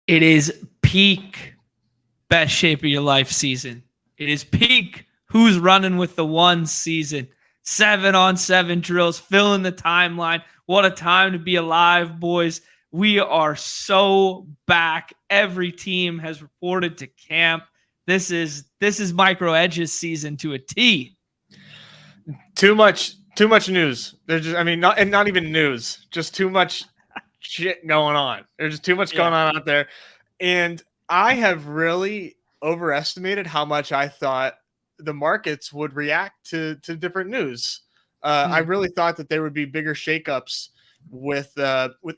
It is peak best shape of your life season. It is peak who's running with the one season. 7-on-7 drills, filling the timeline. What a time to be alive, boys. We are so back. Every team has reported to camp. This is Micro Edge's season to a T. Too much news. There's just, not even news, just too much shit going on. There's just too much going on out there. And I have really overestimated how much I thought the markets would react to different news. I really thought that there would be bigger shakeups with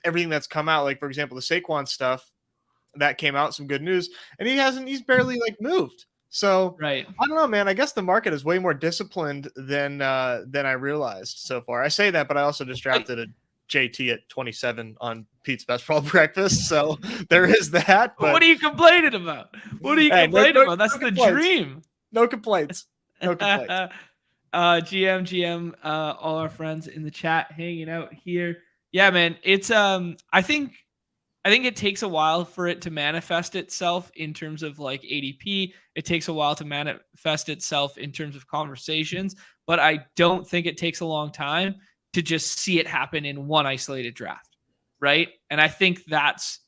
everything that's come out. Like, for example, the Saquon stuff that came out, some good news, and he's barely moved. So right. I don't know, man. I guess the market is way more disciplined than I realized so far. I say that, but I also just drafted a JT at 27 on Pete's Best Ball Breakfast. So there is that. But what are you complaining about? What are you complaining about? That's the dream. No complaints. No complaints. GM, all our friends in the chat hanging out here. Yeah, man. It's I think it takes a while for it to manifest itself in terms of ADP. It takes a while to manifest itself in terms of conversations, but I don't think it takes a long time to just see it happen in one isolated draft, right? And I think that's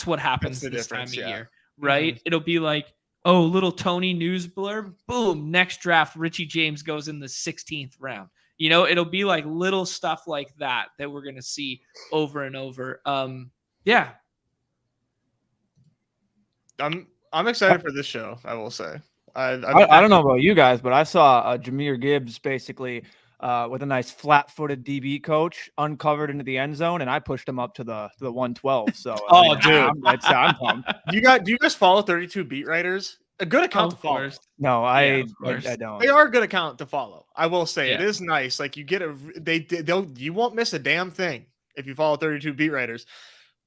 what happens this time of year, right? Mm-hmm. It'll be like, oh, little Tony news blurb, boom, next draft, Richie James goes in the 16th round. It'll be like little stuff like that we're going to see over and over. Yeah. I'm excited for this show, I will say. I don't know about you guys, but I saw Jahmyr Gibbs basically with a nice flat-footed DB coach uncovered into the end zone, and I pushed him up to the 112. So, dude, I'm pumped. Do you guys follow 32 beat writers? A good account to follow. No, I don't. They are a good account to follow. I will say it is nice. Like you get you won't miss a damn thing if you follow 32 beat writers.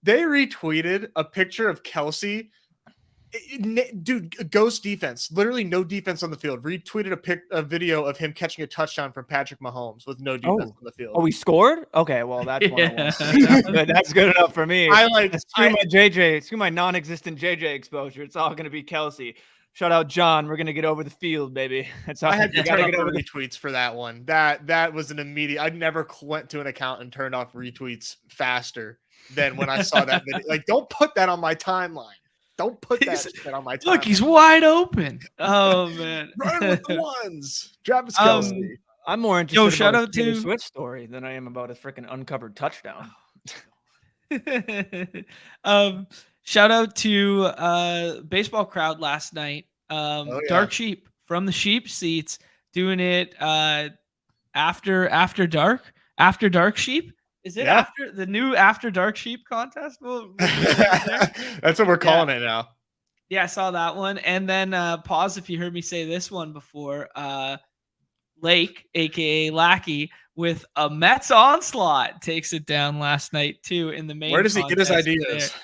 They retweeted a picture of Kelsey. Dude, ghost defense. Literally no defense on the field. Retweeted a video of him catching a touchdown from Patrick Mahomes with no defense on the field. Oh, he scored? Okay, well that's one I want to see. That's good enough for me. Screw my non-existent JJ exposure. It's all going to be Kelsey. Shout out John. We're gonna get over the field, baby. That's how I had to turn off the retweets for that one. That was an immediate. I never went to an account and turned off retweets faster than when I saw that video. Don't put that on my timeline. Don't put that shit on my timeline. Look, he's wide open. Oh man, run with the ones. Travis Kelsey. I'm more interested in the Switch story than I am about a freaking uncovered touchdown. Shout out to baseball crowd last night. Dark Sheep from the Sheep seats doing it after dark sheep. Is it after the new After Dark Sheep contest? That's what we're calling it now. Yeah, I saw that one. And then pause if you heard me say this one before. Lake, aka Lackey, with a Mets onslaught takes it down last night too in the main. Where does he get his ideas? There.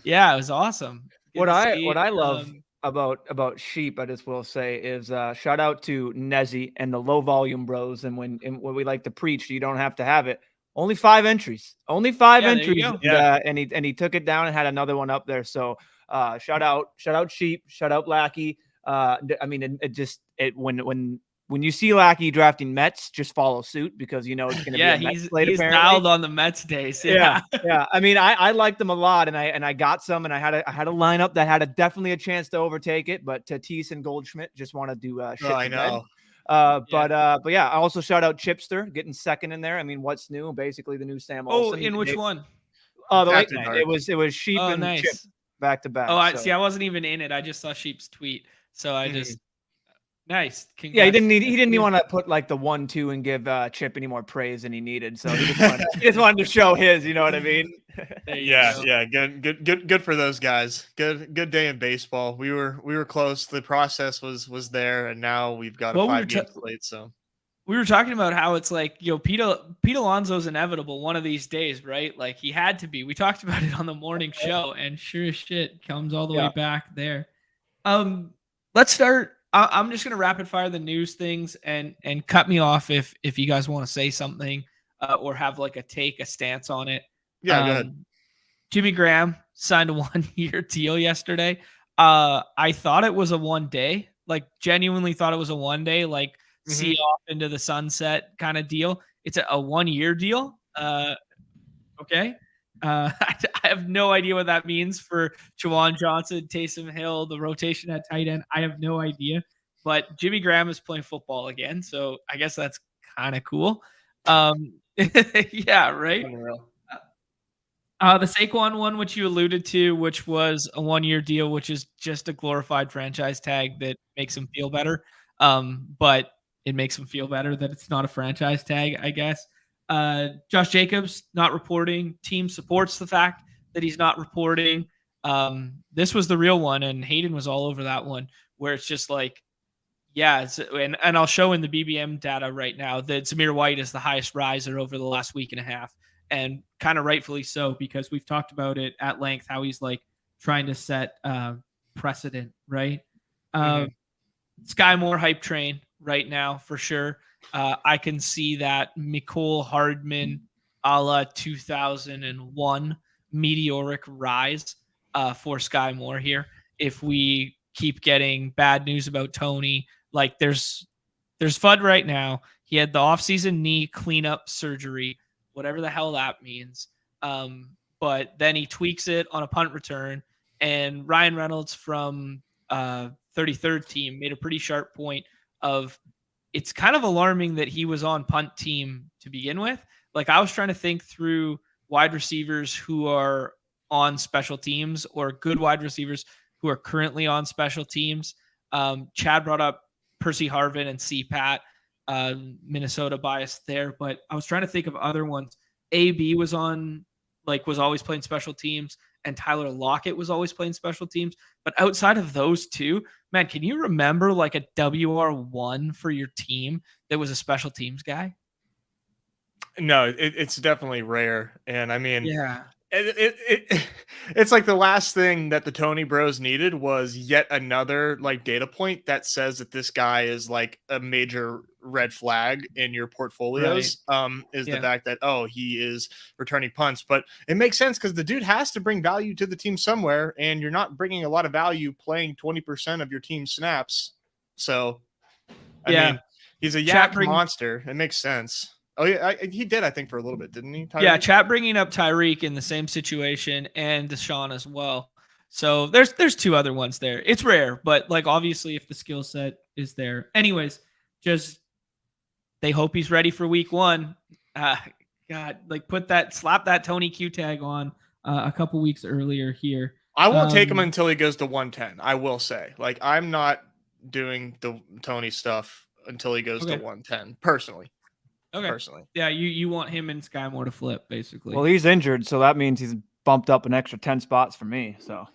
Yeah, it was awesome. What I love about Sheep, I just will say, is shout out to Nezzy and the Low Volume Bros. And when we like to preach, you don't have to have it. Only 5 entries. Only 5 entries. And he took it down and had another one up there. So shout out Sheep, shout out Lackey. When you see Lackey drafting Mets, just follow suit because it's going to be a Mets slate. He's dialed on the Mets days. Yeah. I mean, I liked them a lot, and I got some, and I had a lineup that had definitely a chance to overtake it, but Tatis and Goldschmidt just want to do shit. I know. But I also shout out Chipster getting second in there. I mean, what's new? Basically, the new Sam Olsen. In which one? The late night. It was Sheep and Chip back to back. I wasn't even in it. I just saw Sheep's tweet, so I just. Nice. Congrats. Yeah, he didn't even want to put the 1-2 and give Chip any more praise than he needed. So he just wanted to show his. You know what I mean? Yeah. Good for those guys. Good day in baseball. We were close. The process was there, and now we've got a 5-game slate. So we were talking about how it's Pete Alonso's inevitable one of these days, right? Like he had to be. We talked about it on the morning show, and sure as shit comes all the way back there. Let's start. I'm just gonna rapid fire the news things and cut me off if you guys want to say something or have a stance on it. Yeah, go ahead. Jimmy Graham signed a 1-year deal yesterday. I thought it was a 1 day, like genuinely thought it was a 1 day, like see you off into the sunset kind of deal. It's a 1-year deal. Okay. I have no idea what that means for Jawan Johnson, Taysom Hill, the rotation at tight end. I have no idea. But Jimmy Graham is playing football again, so I guess that's kind of cool. Yeah, right. Unreal. The Saquon one, which you alluded to, which was a 1-year deal, which is just a glorified franchise tag that makes him feel better. But it makes him feel better that it's not a franchise tag, I guess. Josh Jacobs not reporting. Team supports the fact that he's not reporting. This was the real one, and Hayden was all over that one, where it's just like, yeah, and I'll show in the BBM data right now that Zamir White is the highest riser over the last week and a half, and kind of rightfully so, because we've talked about it at length how he's like trying to set precedent, right? Sky Moore hype train right now for sure. I can see that Mecole Hardman a la 2001 meteoric rise for Sky Moore here. If we keep getting bad news about Tony, like there's FUD right now. He had the offseason knee cleanup surgery, whatever the hell that means. But then he tweaks it on a punt return, and Ryan Reynolds from 33rd team made a pretty sharp point of it's kind of alarming that he was on punt team to begin with. Like I was trying to think through wide receivers who are on special teams or good wide receivers who are currently on special teams. Chad brought up Percy Harvin and CPAT, Minnesota bias there, but I was trying to think of other ones. AB was always playing special teams, and Tyler Lockett was always playing special teams. But outside of those two, man, can you remember like a WR1 for your team that was a special teams guy? No, it's definitely rare. And I mean, yeah, it's like the last thing that the Tony Bros needed was yet another like data point that says that this guy is like a major red flag in your portfolios. Is the fact that he is returning punts, but it makes sense because the dude has to bring value to the team somewhere, and you're not bringing a lot of value playing 20% of your team snaps. So, I mean, he's a yak monster. It makes sense. Oh yeah, he did. I think for a little bit, didn't he? Tyreek? Yeah, chat bringing up Tyreek in the same situation, and Deshaun as well. So there's two other ones there. It's rare, but like obviously, if the skill set is there, anyways, just they hope he's ready for week 1. God, like slap that Tony Q tag on a couple weeks earlier here. I won't take him until he goes to 110. I will say, like, I'm not doing the Tony stuff until he goes to 110 personally. Okay. Personally. Yeah, you want him and Sky Moore to flip, basically. Well, he's injured, so that means he's bumped up an extra 10 spots for me. So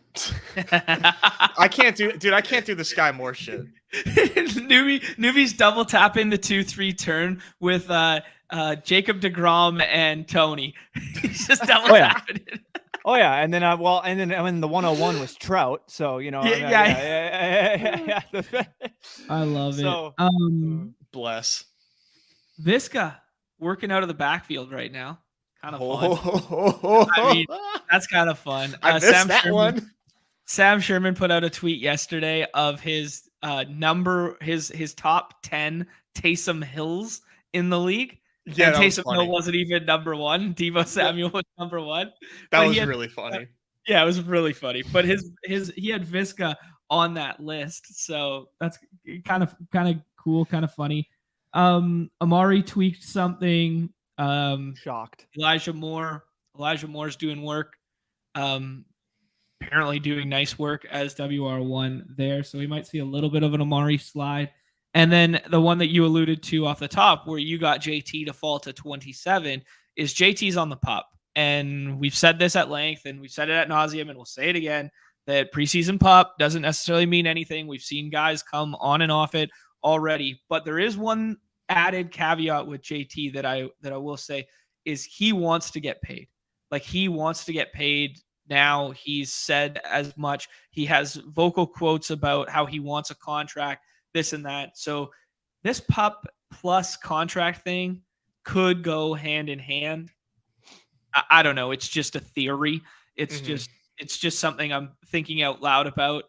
I can't do the Sky Moore shit. Newbie's double tap into 2-3 turn with Jacob DeGrom and Tony. He's just double tapping it. Oh yeah, and then the 101 was Trout, so you know. Yeah. I love it. Bless. Visca working out of the backfield right now. Kind of fun. I mean, that's kind of fun. I missed that one. Sam Sherman put out a tweet yesterday of his his top 10 Taysom Hills in the league. Yeah, and Taysom Hill wasn't even number 1. Deebo Samuel was number 1. That was really funny. Yeah, it was really funny. But he had Visca on that list, so that's kind of cool, kind of funny. Amari tweaked something. Shocked. Elijah Moore's doing work. Apparently doing nice work as WR1 there. So we might see a little bit of an Amari slide. And then the one that you alluded to off the top where you got JT to fall to 27 is JT's on the pup. And we've said this at length and we've said it at nauseum and we'll say it again, that preseason pup doesn't necessarily mean anything. We've seen guys come on and off it already, but there is one added caveat with JT that I will say is he wants to get paid. Like he wants to get paid now. He's said as much. He has vocal quotes about how he wants a contract, this and that. So this pup plus contract thing could go hand in hand. I don't know. It's just a theory. It's just something I'm thinking out loud about.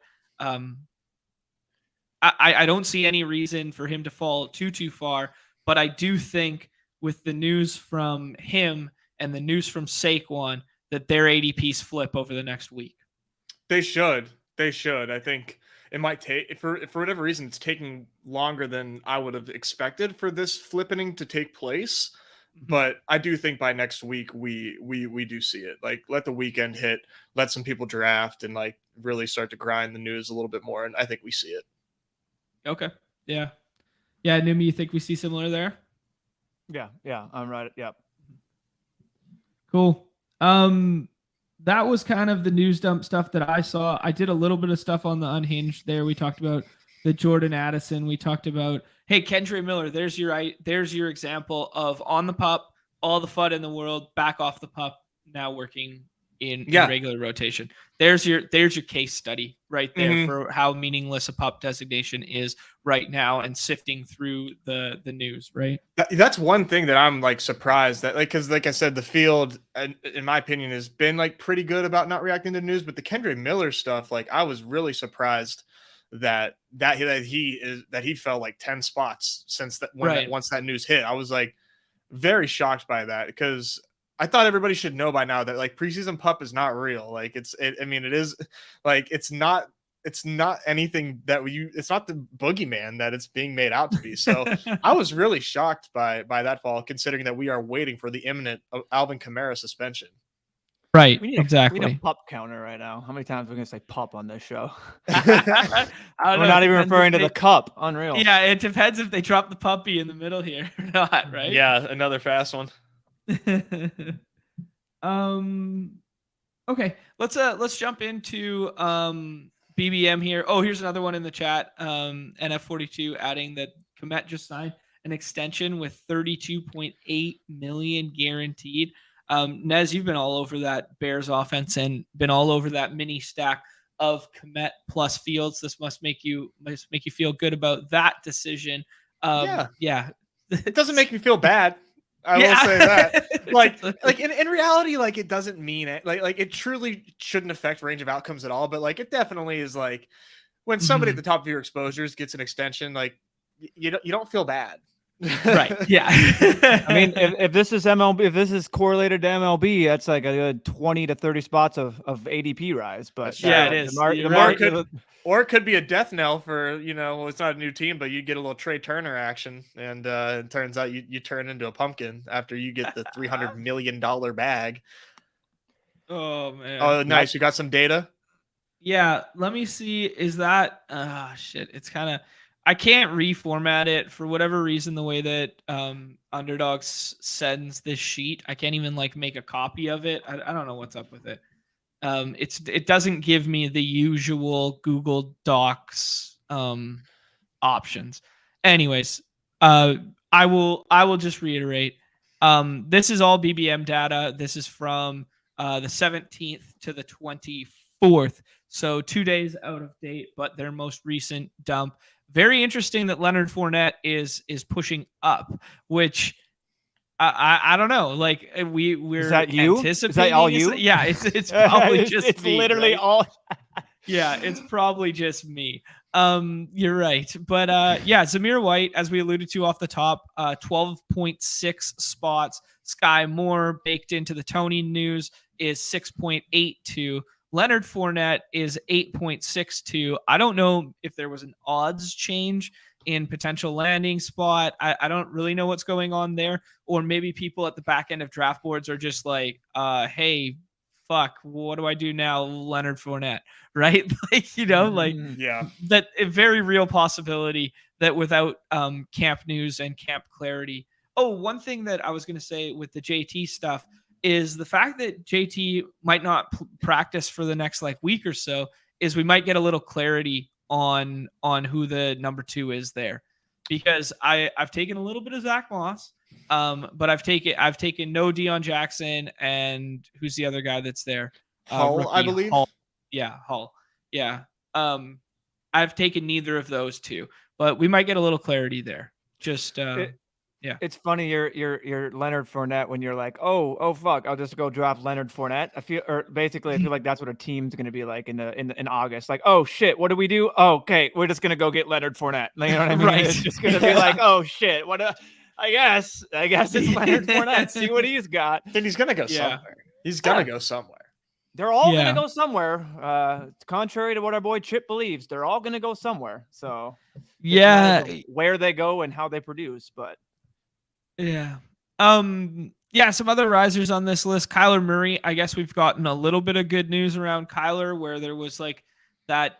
I don't see any reason for him to fall too far, but I do think with the news from him and the news from Saquon that their ADPs flip over the next week. They should. I think it might take, for whatever reason, it's taking longer than I would have expected for this flipping to take place. But I do think by next week we do see it. Like, let the weekend hit, let some people draft, and like really start to grind the news a little bit more, and I think we see it. Okay. Yeah. Neumy, you think we see similar there? Yeah, I'm right. Yep. Cool. That was kind of the news dump stuff that I saw. I did a little bit of stuff on the Unhinged there. We talked about the Jordan Addison. We talked about, hey, Kendre Miller, there's your example of on the pup, all the FUD in the world, back off the pup, now working in regular rotation. There's your case study right there for how meaningless a pup designation is right now, and sifting through the news, right? That's one thing that I'm like surprised that, like, because like I said, the field, in my opinion, has been like pretty good about not reacting to news, but the Kendre Miller stuff, like, I was really surprised that he fell like 10 spots since that once that news hit. I was like very shocked by that, because I thought everybody should know by now that like preseason pup is not real. Like, it is like, it's not anything that it's not the boogeyman that it's being made out to be. So I was really shocked by that fall, considering that we are waiting for the imminent Alvin Kamara suspension. Right. We need a pup counter right now. How many times are we going to say pup on this show? We're not even referring to the cup. Unreal. Yeah, it depends if they drop the puppy in the middle here or not, right? Yeah, another fast one. Okay, let's jump into BBM here. Oh, here's another one in the chat. NF42 adding that Komet just signed an extension with 32.8 million guaranteed. Nez, you've been all over that Bears offense and been all over that mini stack of Komet plus Fields. This must make you feel good about that decision. Yeah. It doesn't make me feel bad. I will say that. Like in reality, like, it doesn't mean it. Like it truly shouldn't affect range of outcomes at all. But like, it definitely is, like, when somebody at the top of your exposures gets an extension, like, you don't feel bad. Right. Yeah. I mean, if this is MLB, if this is correlated to MLB, that's like a good 20 to 30 spots of ADP rise. But it is. Or it could be a death knell for, it's not a new team, but you get a little Trey Turner action, and it turns out you turn into a pumpkin after you get the $300 million bag. Oh, man. Oh, nice. You got some data? Yeah. Let me see. Is that shit? It's kind of, I can't reformat it for whatever reason. The way that Underdog sends this sheet, I can't even like make a copy of it. I don't know what's up with it. It doesn't give me the usual Google Docs options. Anyways, I will just reiterate. This is all BBM data. This is from the 17th to the 24th, so 2 days out of date, but their most recent dump. Very interesting that Leonard Fournette is pushing up, which I don't know. Like, we're is that you? Anticipating. Is that all you? Yeah, it's probably just it's me. Literally right? all. Yeah, it's probably just me. You're right. But Zamir White, as we alluded to off the top, 12.6 spots. Sky Moore, baked into the Tony news, is 6.82. Leonard Fournette is 8.62. I don't know if there was an odds change in potential landing spot. I don't really know what's going on there. Or maybe people at the back end of draft boards are just like, hey, fuck, what do I do now, Leonard Fournette? Right? That a very real possibility that without camp news and camp clarity. Oh, one thing that I was going to say with the JT stuff is the fact that JT might not practice for the next like week or so is we might get a little clarity on who the number 2 is there, because I've taken a little bit of Zach Moss, but I've taken no Deion Jackson, and who's the other guy that's there? Hull, I believe. Hull. Yeah, Hull. Yeah. I've taken neither of those two, but we might get a little clarity there. Just Yeah. It's funny you're Leonard Fournette when you're like, oh fuck, I'll just go draft Leonard Fournette. I feel like that's what a team's gonna be like in August. Like, oh shit, what do we do? Oh, okay, we're just gonna go get Leonard Fournette. You know what I mean? Right. It's just gonna be like, oh shit, I guess it's Leonard Fournette. See what he's got. Then he's gonna go somewhere. He's gonna go somewhere. They're all gonna go somewhere. Contrary to what our boy Chip believes, they're all gonna go somewhere. So where they go and how they produce, but. Yeah. Some other risers on this list. Kyler Murray. I guess we've gotten a little bit of good news around Kyler, where there was like that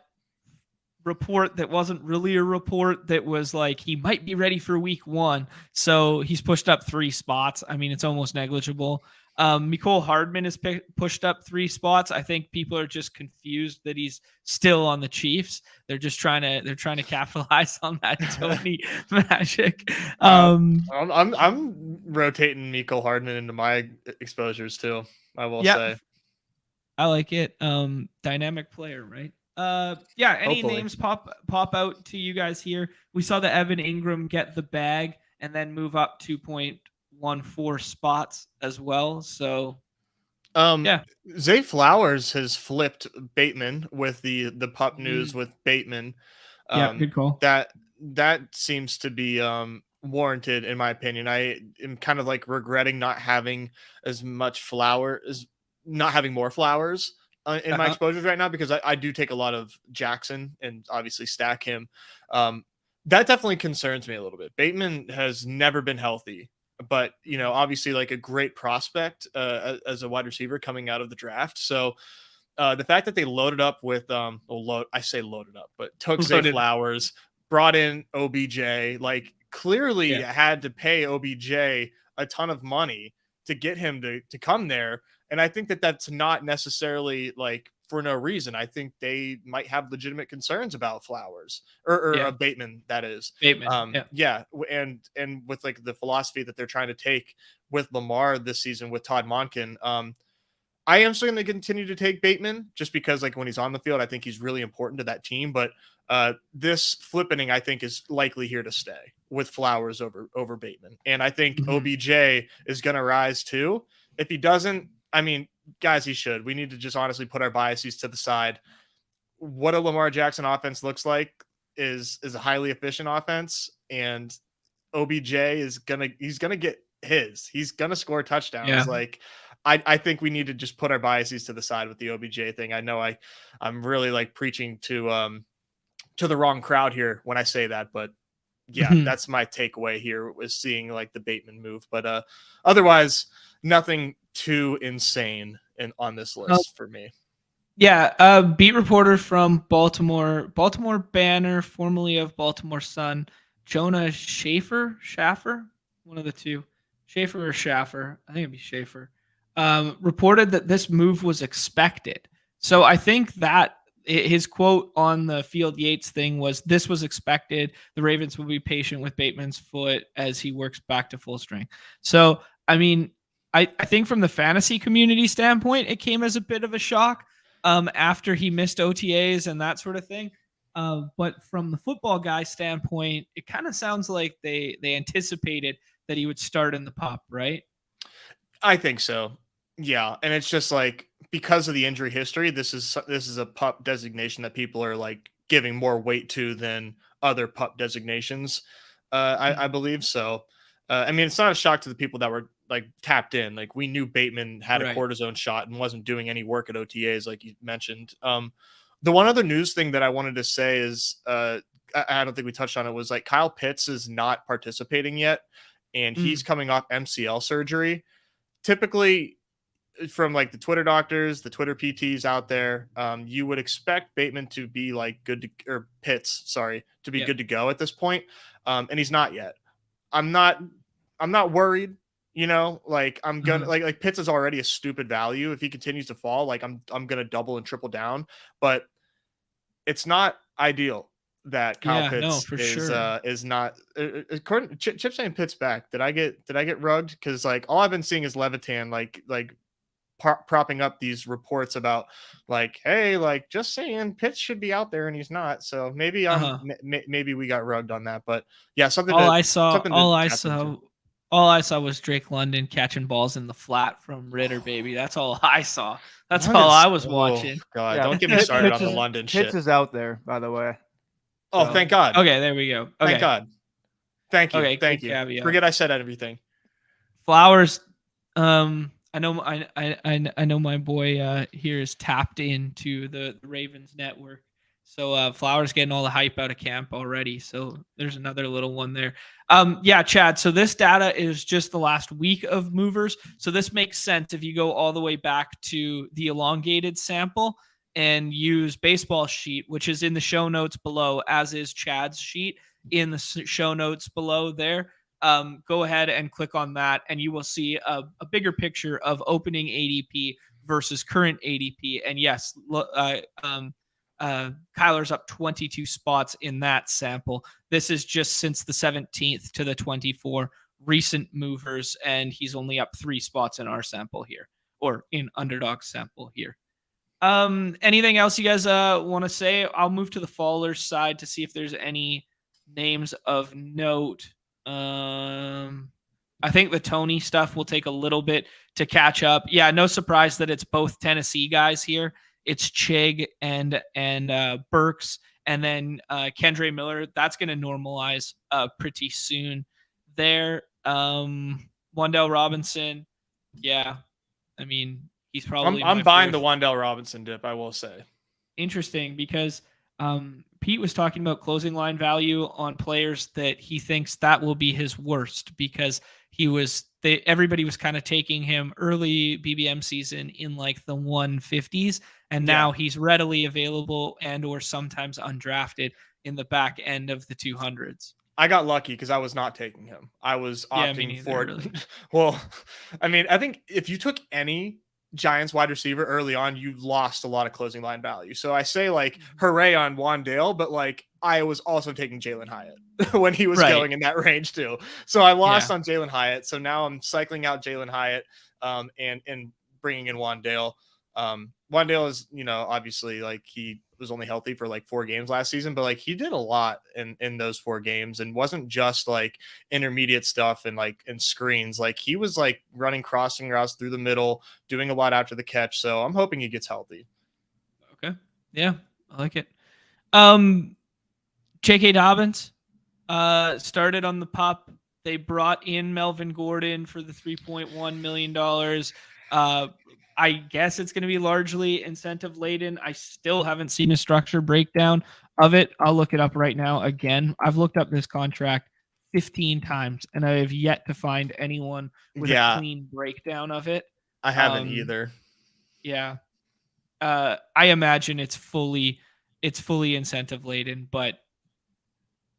report that wasn't really a report that was like he might be ready for week 1. So he's pushed up 3 spots. I mean, it's almost negligible. Mecole Hardman is pushed up 3 spots. I think people are just confused that he's still on the Chiefs. They're trying to capitalize on that Tony magic. I'm rotating Mecole Hardman into my exposures too. I will say. I like it. Dynamic player, right? Any Hopefully. names pop out to you guys here? We saw that Evan Ingram get the bag and then move up 2.14 spots as well. So Zay Flowers has flipped Bateman with the pup news with Bateman. Good call. That seems to be warranted in my opinion. I am kind of like regretting not having more flowers in my exposures right now, because I do take a lot of Jackson and obviously stack him. That definitely concerns me a little bit. Bateman has never been healthy, but obviously like a great prospect as a wide receiver coming out of the draft. So the fact that they loaded up with I say loaded up, but took Zay Flowers, brought in OBJ, like clearly had to pay OBJ a ton of money to get him to come there. And I think that that's not necessarily like for no reason. I think they might have legitimate concerns about Flowers or Bateman. That is Bateman. And with like the philosophy that they're trying to take with Lamar this season with Todd Monken, I am still going to continue to take Bateman just because like when he's on the field, I think he's really important to that team. But this flippening, I think, is likely here to stay with Flowers over Bateman. And I think OBJ is going to rise too. If he doesn't, I mean, guys, he should. We need to just honestly put our biases to the side. What a Lamar Jackson offense looks like is a highly efficient offense, and OBJ he's gonna get his. He's gonna score touchdowns. Yeah. Like I think we need to just put our biases to the side with the OBJ thing. I know I'm really like preaching to the wrong crowd here when I say that, but yeah, that's my takeaway here was seeing like the Bateman move. But otherwise, nothing too insane on this list for me. Yeah, beat reporter from Baltimore Banner, formerly of Baltimore Sun, Jonah Schaffer, one of the two, Schaffer or Schaffer, I think it'd be Schaffer, reported that this move was expected. So I think that his quote on the Field Yates thing was, "This was expected. The Ravens will be patient with Bateman's foot as he works back to full strength." So, I mean, I think from the fantasy community standpoint, it came as a bit of a shock after he missed OTAs and that sort of thing. But from the football guy standpoint, it kind of sounds like they anticipated that he would start in the pup, right? I think so. Yeah, and it's just like because of the injury history, this is a pup designation that people are like giving more weight to than other pup designations. I believe so. I mean, it's not a shock to the people that were like tapped in. Like we knew Bateman had a cortisone shot and wasn't doing any work at OTAs, like you mentioned. The one other news thing that I wanted to say is I don't think we touched on it, was like Kyle Pitts is not participating yet, and he's coming off MCL surgery. Typically, from like the Twitter doctors, the Twitter PTs out there, you would expect Bateman to be like Pitts to be good to go at this point. And he's not yet. I'm not worried, like I'm gonna like Pitts is already a stupid value. If he continues to fall, like I'm going to double and triple down, but it's not ideal that Kyle Pitts is not according Chip saying Pitts back. Did I get rugged? Cause like all I've been seeing is Levitan, like propping up these reports about like, hey, like just saying Pitts should be out there and he's not. So maybe maybe we got rugged on that, but yeah, something. All I saw All I saw was Drake London catching balls in the flat from Ritter, baby. That's all I saw. That's all I was watching. God, Yeah, don't get me started on the London shit. Pitts is out there, by the way. Oh, So- thank God. Okay, there we go. Okay. Thank God. Thank you. Okay, Thank good you. caveat. Forget I said everything. Flowers. I know my boy here is tapped into the Ravens network. So Flowers getting all the hype out of camp already. So there's another little one there. Yeah, Chad. So this data is just the last week of movers. So this makes sense if you go all the way back to the elongated sample and use baseball sheet, which is in the show notes below, as is Chad's sheet in the show notes below there. Go ahead and click on that, and you will see a bigger picture of opening ADP versus current ADP. And yes, Kyler's up 22 spots in that sample. This is just since the 17th to the 24 recent movers, and he's only up 3 spots in our sample here, or in Underdog sample here. Anything else you guys want to say? I'll move to the fallers side to see if there's any names of note. I think the Tony stuff will take a little bit to catch up. Yeah, no surprise that it's both Tennessee guys here. It's Chig and Burks, and then Kendre Miller. That's going to normalize pretty soon. There, Wandell Robinson. Yeah, I mean he's probably. I'm buying the Wandell Robinson dip. I will say. Interesting because Pete was talking about closing line value on players that he thinks that will be his worst because everybody was kind of taking him early BBM season in like the 150s, and now he's readily available and or sometimes undrafted in the back end of the 200s. I got lucky because I was not taking him. I was opting for really. Well, I mean, I think if you took any Giants wide receiver early on, you lost a lot of closing line value. So I say like hooray on Wandale, but like I was also taking Jalen Hyatt when he was going in that range too. So I lost on Jalen Hyatt. So now I'm cycling out Jalen Hyatt and bringing in Wandale. Wandale is, obviously like he was only healthy for like 4 games last season, but like he did a lot in those 4 games and wasn't just like intermediate stuff and like in screens. Like he was like running crossing routes through the middle, doing a lot after the catch. So I'm hoping he gets healthy. Okay. Yeah, I like it. J.K. Dobbins started on the pup. They brought in Melvin Gordon for the $3.1 million. I guess it's going to be largely incentive laden. I still haven't seen a structure breakdown of it. I'll look it up right now. Again, I've looked up this contract 15 times and I have yet to find anyone with a clean breakdown of it. I haven't either. Yeah. I imagine it's fully incentive laden, but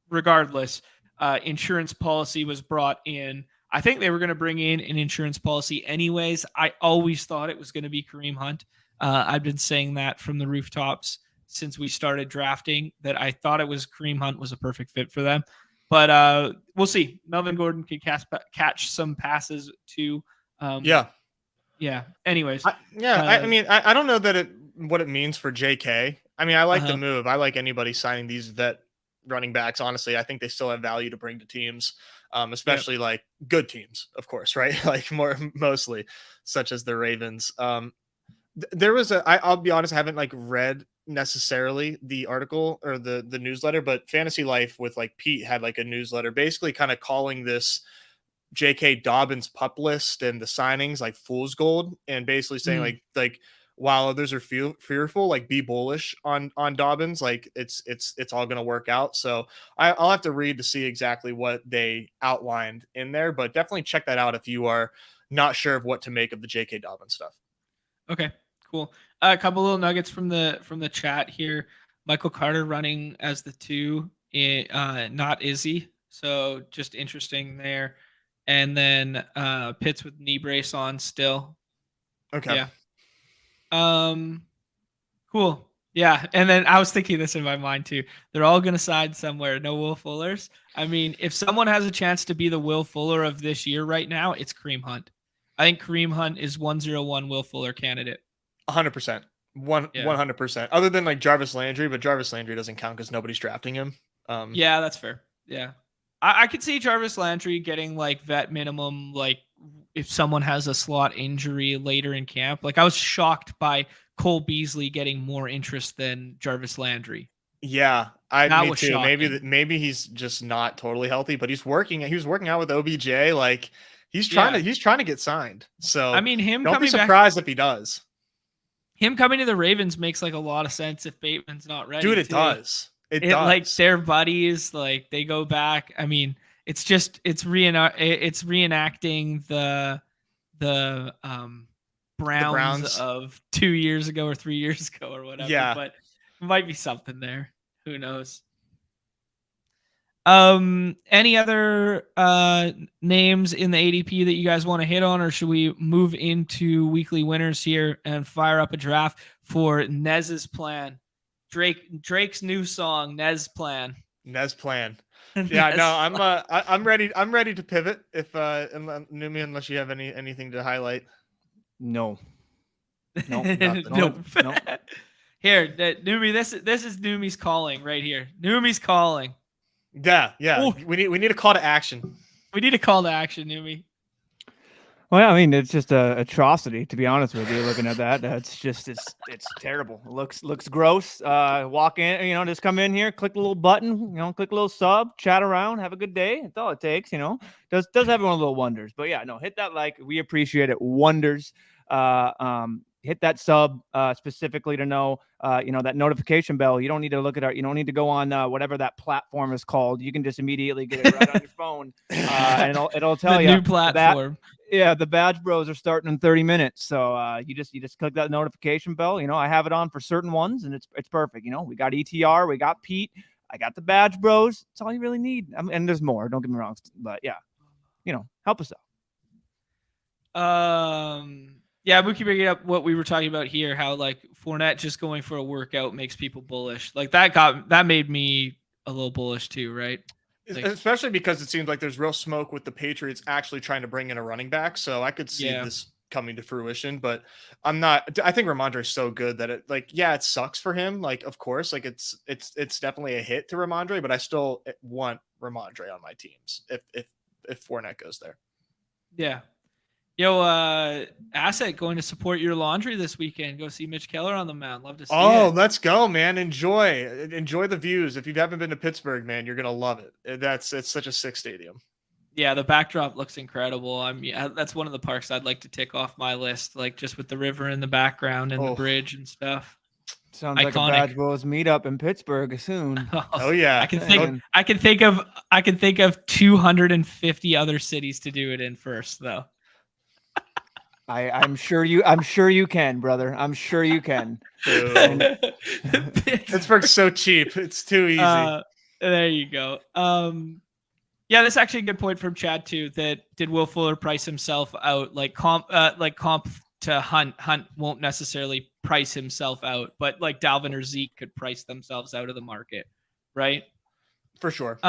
regardless, insurance policy was brought in. I think they were going to bring in an insurance policy anyways. I always thought it was going to be Kareem Hunt. I've been saying that from the rooftops since we started drafting, that I thought it was Kareem Hunt was a perfect fit for them. But we'll see. Melvin Gordon can catch some passes too. Yeah. Anyways. I mean, I don't know that what it means for JK. I mean, I like the move. I like anybody signing these vet running backs. Honestly, I think they still have value to bring to teams. Especially like good teams, of course, right? Like mostly such as the Ravens. There was I'll be honest, I haven't like read necessarily the article or the newsletter, but Fantasy Life with like Pete had like a newsletter basically kind of calling this J.K. Dobbins pup list and the signings like fool's gold, and basically saying like while others are fearful, like be bullish on Dobbins. Like it's all going to work out. So I'll have to read to see exactly what they outlined in there, but definitely check that out if you are not sure of what to make of the J.K. Dobbins stuff. Okay, cool. A couple little nuggets from the chat here. Michael Carter running as the 2, not Izzy. So just interesting there. And then Pitts with knee brace on still. Okay. Yeah. Cool. Yeah. And then I was thinking this in my mind too. They're all going to side somewhere. No Will Fullers. I mean, if someone has a chance to be the Will Fuller of this year right now, it's Kareem Hunt. I think Kareem Hunt is 101 Will Fuller candidate. 100%. 100%. Other than like Jarvis Landry, but Jarvis Landry doesn't count because nobody's drafting him. Yeah, that's fair. Yeah. I could see Jarvis Landry getting like vet minimum, like if someone has a slot injury later in camp. Like I was shocked by Cole Beasley getting more interest than Jarvis Landry. Yeah, That me was too. shocking. Maybe he's just not totally healthy, but he's working. He was working out with OBJ. Like he's Yeah. trying to get signed. So I mean, him don't be coming back, surprised if he does. him coming to the Ravens makes like a lot of sense if Bateman's not ready. Dude, it too. does. It It does. like they're buddies, like they go back. I mean, it's reenacting the Browns of 2 years ago or 3 years ago or whatever. Yeah. But it might be something there. Who knows? Any other names in the ADP that you guys want to hit on, or should we move into weekly winners here and fire up a draft for Nez's plan? Drake's new song, Nez Plan. Nez Plan. Yeah, no, I'm ready. I'm ready to pivot. If Neumy, unless you have anything to highlight. No. Nope. Nope. Here, Neumy. This is Neumy's calling right here. Neumy's calling. Yeah. Ooh. We need a call to action. We need a call to action, Neumy. Well, I mean, it's just a atrocity, to be honest with you. Looking at that, it's terrible. It looks gross. Walk in, just come in here, click the little button, click a little sub, chat around, have a good day. That's all it takes, Does everyone little wonders. But yeah, no, hit that like. We appreciate it. Wonders. Hit that sub specifically to know, that notification bell. You don't need to look at you don't need to go on whatever that platform is called. You can just immediately get it right on your phone, and it'll tell the you new platform. The BadgeBros are starting in 30 minutes. So you just click that notification bell. I have it on for certain ones, and it's perfect. We got ETR, we got Pete, I got the BadgeBros. That's all you really need. And there's more. Don't get me wrong, but yeah, help us out. Yeah, Mookie bringing up what we were talking about here, how like Fournette just going for a workout makes people bullish. Like that made me a little bullish too, right? Like, especially because it seems like there's real smoke with the Patriots actually trying to bring in a running back. So I could see this coming to fruition, but I'm not. I think Ramondre is so good that it sucks for him. Like, of course, like it's definitely a hit to Ramondre, but I still want Ramondre on my teams if Fournette goes there. Yeah. Yo, Asset going to support your laundry this weekend. Go see Mitch Keller on the mound. Love to see it. Oh, let's go, man. Enjoy the views. If you haven't been to Pittsburgh, man, you're going to love it. It's such a sick stadium. Yeah, the backdrop looks incredible. That's one of the parks I'd like to tick off my list, like just with the river in the background and the bridge and stuff. Sounds iconic. Like a BadgeBros meetup in Pittsburgh soon. Oh yeah. I can think of 250 other cities to do it in first, though. I'm sure you can, brother. I'm sure you can. Pittsburgh's so cheap. It's too easy. There you go. Yeah, that's actually a good point from Chad too. That did Will Fuller price himself out? Like comp to Hunt. Hunt won't necessarily price himself out, but like Dalvin or Zeke could price themselves out of the market, right? For sure.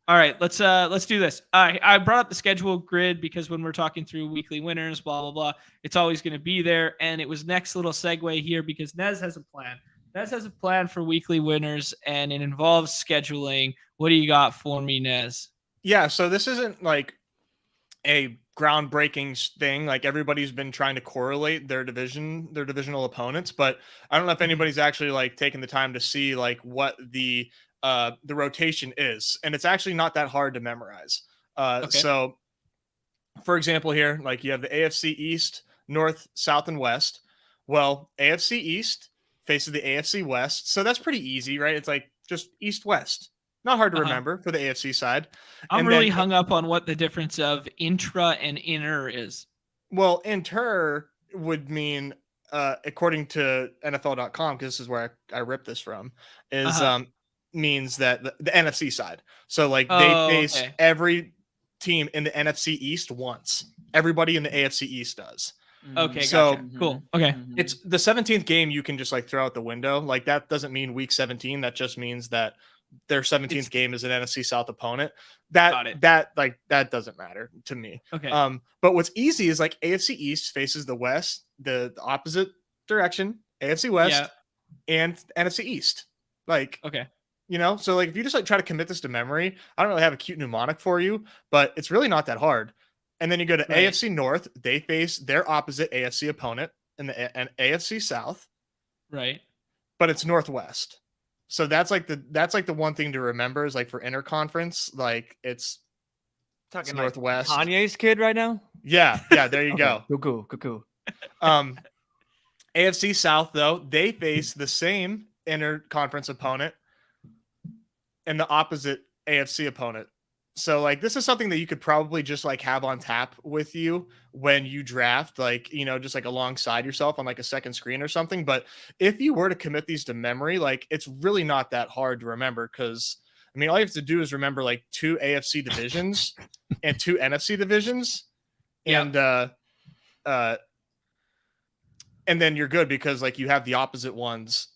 All right, let's do this. I brought up the schedule grid because when we're talking through weekly winners, blah blah blah, it's always going to be there. And it was next little segue here because Nez has a plan. Nez has a plan for weekly winners, and it involves scheduling. What do you got for me, Nez? Yeah, so this isn't like a groundbreaking thing. Like everybody's been trying to correlate their divisional opponents, but I don't know if anybody's actually like taken the time to see like what the rotation is, and it's actually not that hard to memorize. So for example here, like you have the AFC East, North, South, and West. Well, AFC East faces the AFC West, so that's pretty easy, right? It's like just East West, not hard to remember for the AFC side. I'm really hung up on what the difference of intra and inner is. Well, inter would mean according to NFL.com, because this is where I ripped this from, is means that the NFC side. So like they face every team in the NFC East once. Everybody in the AFC East does. Okay, so gotcha. Cool. Okay. It's the 17th game you can just like throw out the window. Like that doesn't mean week 17. That just means that their 17th game is an NFC South opponent. That doesn't matter to me. Okay. But what's easy is like AFC East faces the West, the opposite direction, AFC West and NFC East. Like, okay. You know, so like if you just like try to commit this to memory, I don't really have a cute mnemonic for you, but it's really not that hard. And then you go to AFC North, they face their opposite AFC opponent in the AFC South. Right. But it's Northwest. So that's like the one thing to remember is like for interconference, like it's Talking Northwest. Like Kanye's kid right now? Yeah, there you go. Cuckoo. AFC South, though, they face the same interconference opponent and the opposite AFC opponent. So like this is something that you could probably just like have on tap with you when you draft, like, you know, just like alongside yourself on like a second screen or something. But if you were to commit these to memory, like it's really not that hard to remember, because I mean all you have to do is remember like 2 AFC divisions and 2 NFC divisions. Yep. And then you're good, because like you have the opposite ones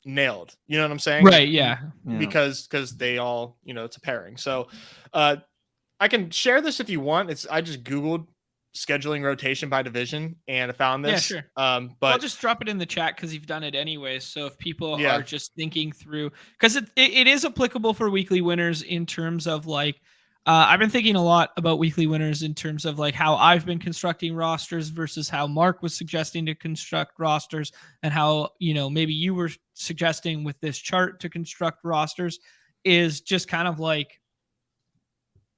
nailed. You know what I'm saying? Right. Yeah. Because they all, you know, it's a pairing. So I can share this if you want. I just Googled scheduling rotation by division and I found this. Yeah, sure. But I'll just drop it in the chat because you've done it anyways. So if people are just thinking through, because it is applicable for weekly winners in terms of like, I've been thinking a lot about weekly winners in terms of like how I've been constructing rosters versus how Mark was suggesting to construct rosters, and how, you know, maybe you were suggesting with this chart to construct rosters, is just kind of like,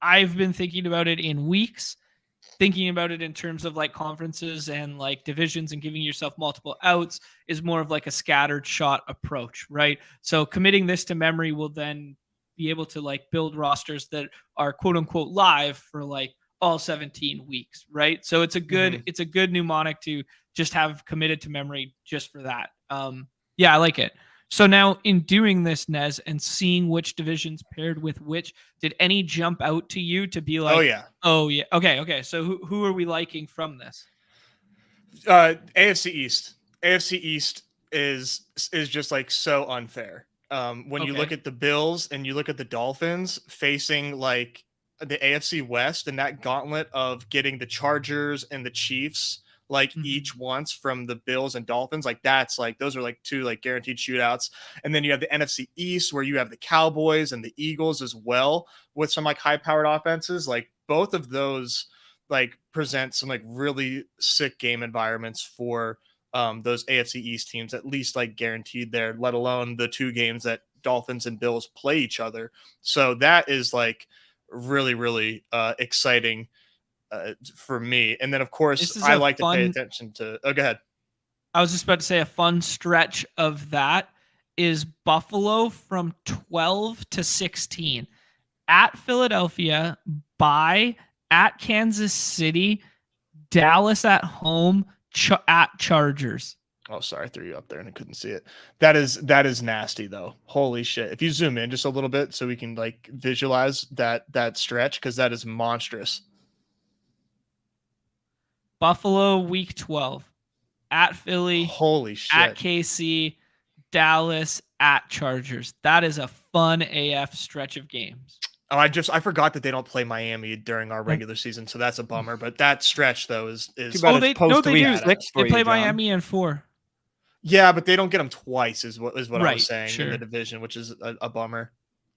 I've been thinking about it in weeks, thinking about it in terms of like conferences and like divisions, and giving yourself multiple outs is more of like a scattered shot approach, right? So committing this to memory will then be able to like build rosters that are quote unquote live for like all 17 weeks, right? So it's a good it's a good mnemonic to just have committed to memory just for that. Yeah, I like it. So now in doing this, Nez, and seeing which divisions paired with which, did any jump out to you to be like, oh yeah, okay. So who are we liking from this? AFC East. AFC East is just like so unfair. When you look at the Bills and you look at the Dolphins facing like the AFC West, and that gauntlet of getting the Chargers and the Chiefs like each once from the Bills and Dolphins, like that's like those are like 2 like guaranteed shootouts. And then you have the NFC East where you have the Cowboys and the Eagles as well with some like high powered offenses. Like both of those like present some like really sick game environments for those AFC East teams, at least like guaranteed there, let alone the 2 games that Dolphins and Bills play each other. So that is like really, really exciting for me. And then of course I like to pay attention to, go ahead. I was just about to say a fun stretch of that is Buffalo from 12 to 16 at Philadelphia, bye at Kansas City, Dallas at home, at Chargers. Oh, sorry, I threw you up there and I couldn't see it. That is nasty though. Holy shit. If you zoom in just a little bit so we can like visualize that stretch, because that is monstrous. Buffalo week 12 at Philly. Holy shit. At KC, Dallas, at Chargers. That is a fun AF stretch of games. Oh, I forgot that they don't play Miami during our regular season, so that's a bummer. But that stretch though is they do. They play Miami in 4. Yeah, but they don't get them twice, is what I was saying, in the division, which is a bummer.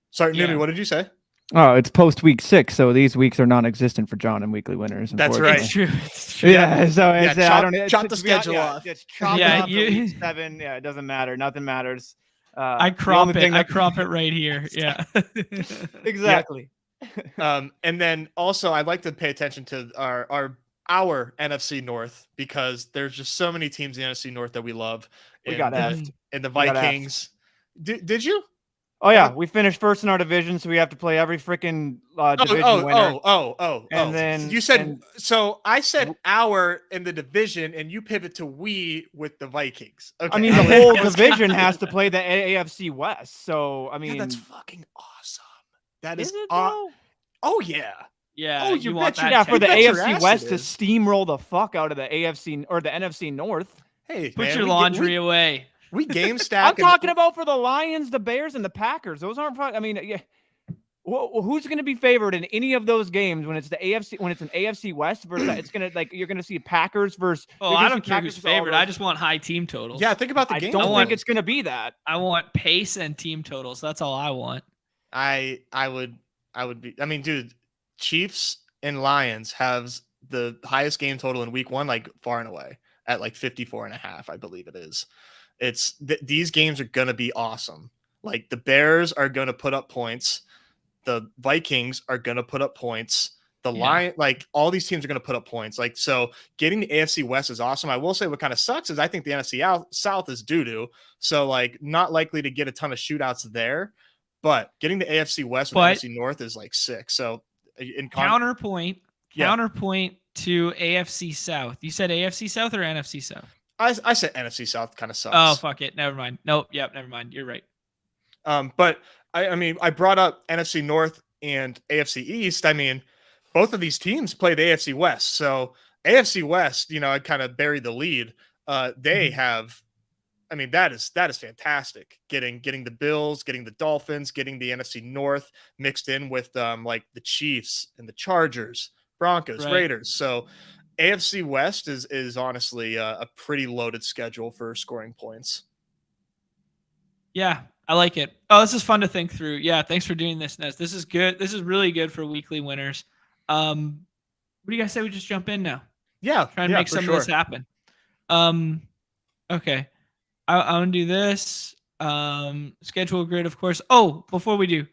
Sorry, Neumy, what did you say? Oh, it's post week 6, so these weeks are non-existent for John and weekly winners. That's right. It's true. Yeah, so chop the schedule off. Just chop it off week 7. Yeah, it doesn't matter. Nothing matters. I crop it right here. Yeah, exactly. And then also I'd like to pay attention to our NFC North, because there's just so many teams in the NFC North that we love. We got effed. And the Vikings. Did you? Oh yeah, we finished first in our division, so we have to play every freaking division winner. And then you said so. I said our in the division, and you pivot to we with the Vikings. Okay. I mean, the whole division has to play the AFC West. So I mean, that's fucking awesome. That is it. Oh yeah. Oh, you want that? Yeah, for the AFC West to steamroll the fuck out of the AFC or the NFC North. Hey, put your laundry away. We game stack. I'm talking about for the Lions, the Bears, and the Packers. Those aren't. I mean, yeah. Well, who's going to be favored in any of those games when it's the AFC, when it's an AFC West versus it's going to, like, you're going to see Packers versus. Oh, I don't care who's favored. I just want high team totals. Yeah, think about the game. I don't think it's going to be that. I want pace and team totals. That's all I want. I would be. I mean, dude, Chiefs and Lions have the highest game total in week 1, like far and away, at like 54.5, I believe it is. These games are going to be awesome. Like the Bears are going to put up points. The Vikings are going to put up points. The Lion, like all these teams are going to put up points. Like, so getting the AFC West is awesome. I will say what kind of sucks is I think the NFC South is doo-doo. So like not likely to get a ton of shootouts there, but getting the AFC West with the NFC North is like sick. So in counterpoint to AFC South. You said AFC South or NFC South? I said NFC South kind of sucks. Oh, fuck it. Never mind. Nope. Yep. Never mind. You're right. But I mean, I brought up NFC North and AFC East. I mean, both of these teams play the AFC West. So AFC West, you know, I kind of buried the lead. They have, I mean, that is fantastic. Getting the Bills, getting the Dolphins, getting the NFC North mixed in with like the Chiefs and the Chargers, Broncos, Raiders. So AFC West is honestly a pretty loaded schedule for scoring points. Yeah, I like it. Oh, this is fun to think through. Yeah, thanks for doing this, Nez. This is good. This is really good for weekly winners. What do you guys say we just jump in now? Yeah, try and make some of this happen. Okay, I want to do this. Schedule grid, of course. Oh, before we do,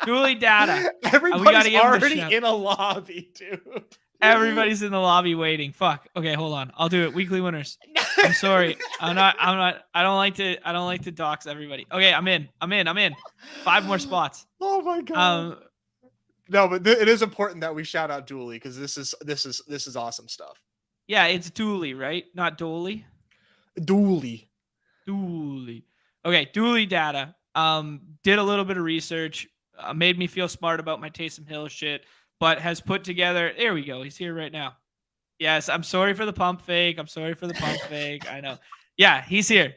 Dooley data. Everybody's already in a lobby, dude. Everybody's in the lobby waiting. Fuck. Okay, hold on. I'll do it. Weekly winners. I'm sorry. I don't like to dox everybody. Okay, I'm in. 5 more spots. Oh my god. No, but it is important that we shout out Dooley because this is awesome stuff. Yeah, it's Dooley, right? Not Dooley. Dooley. Okay, Dooley data. Did a little bit of research. Made me feel smart about my Taysom Hill shit, but has put together. There we go. He's here right now. Yes, I'm sorry for the pump fake. I know. Yeah, he's here.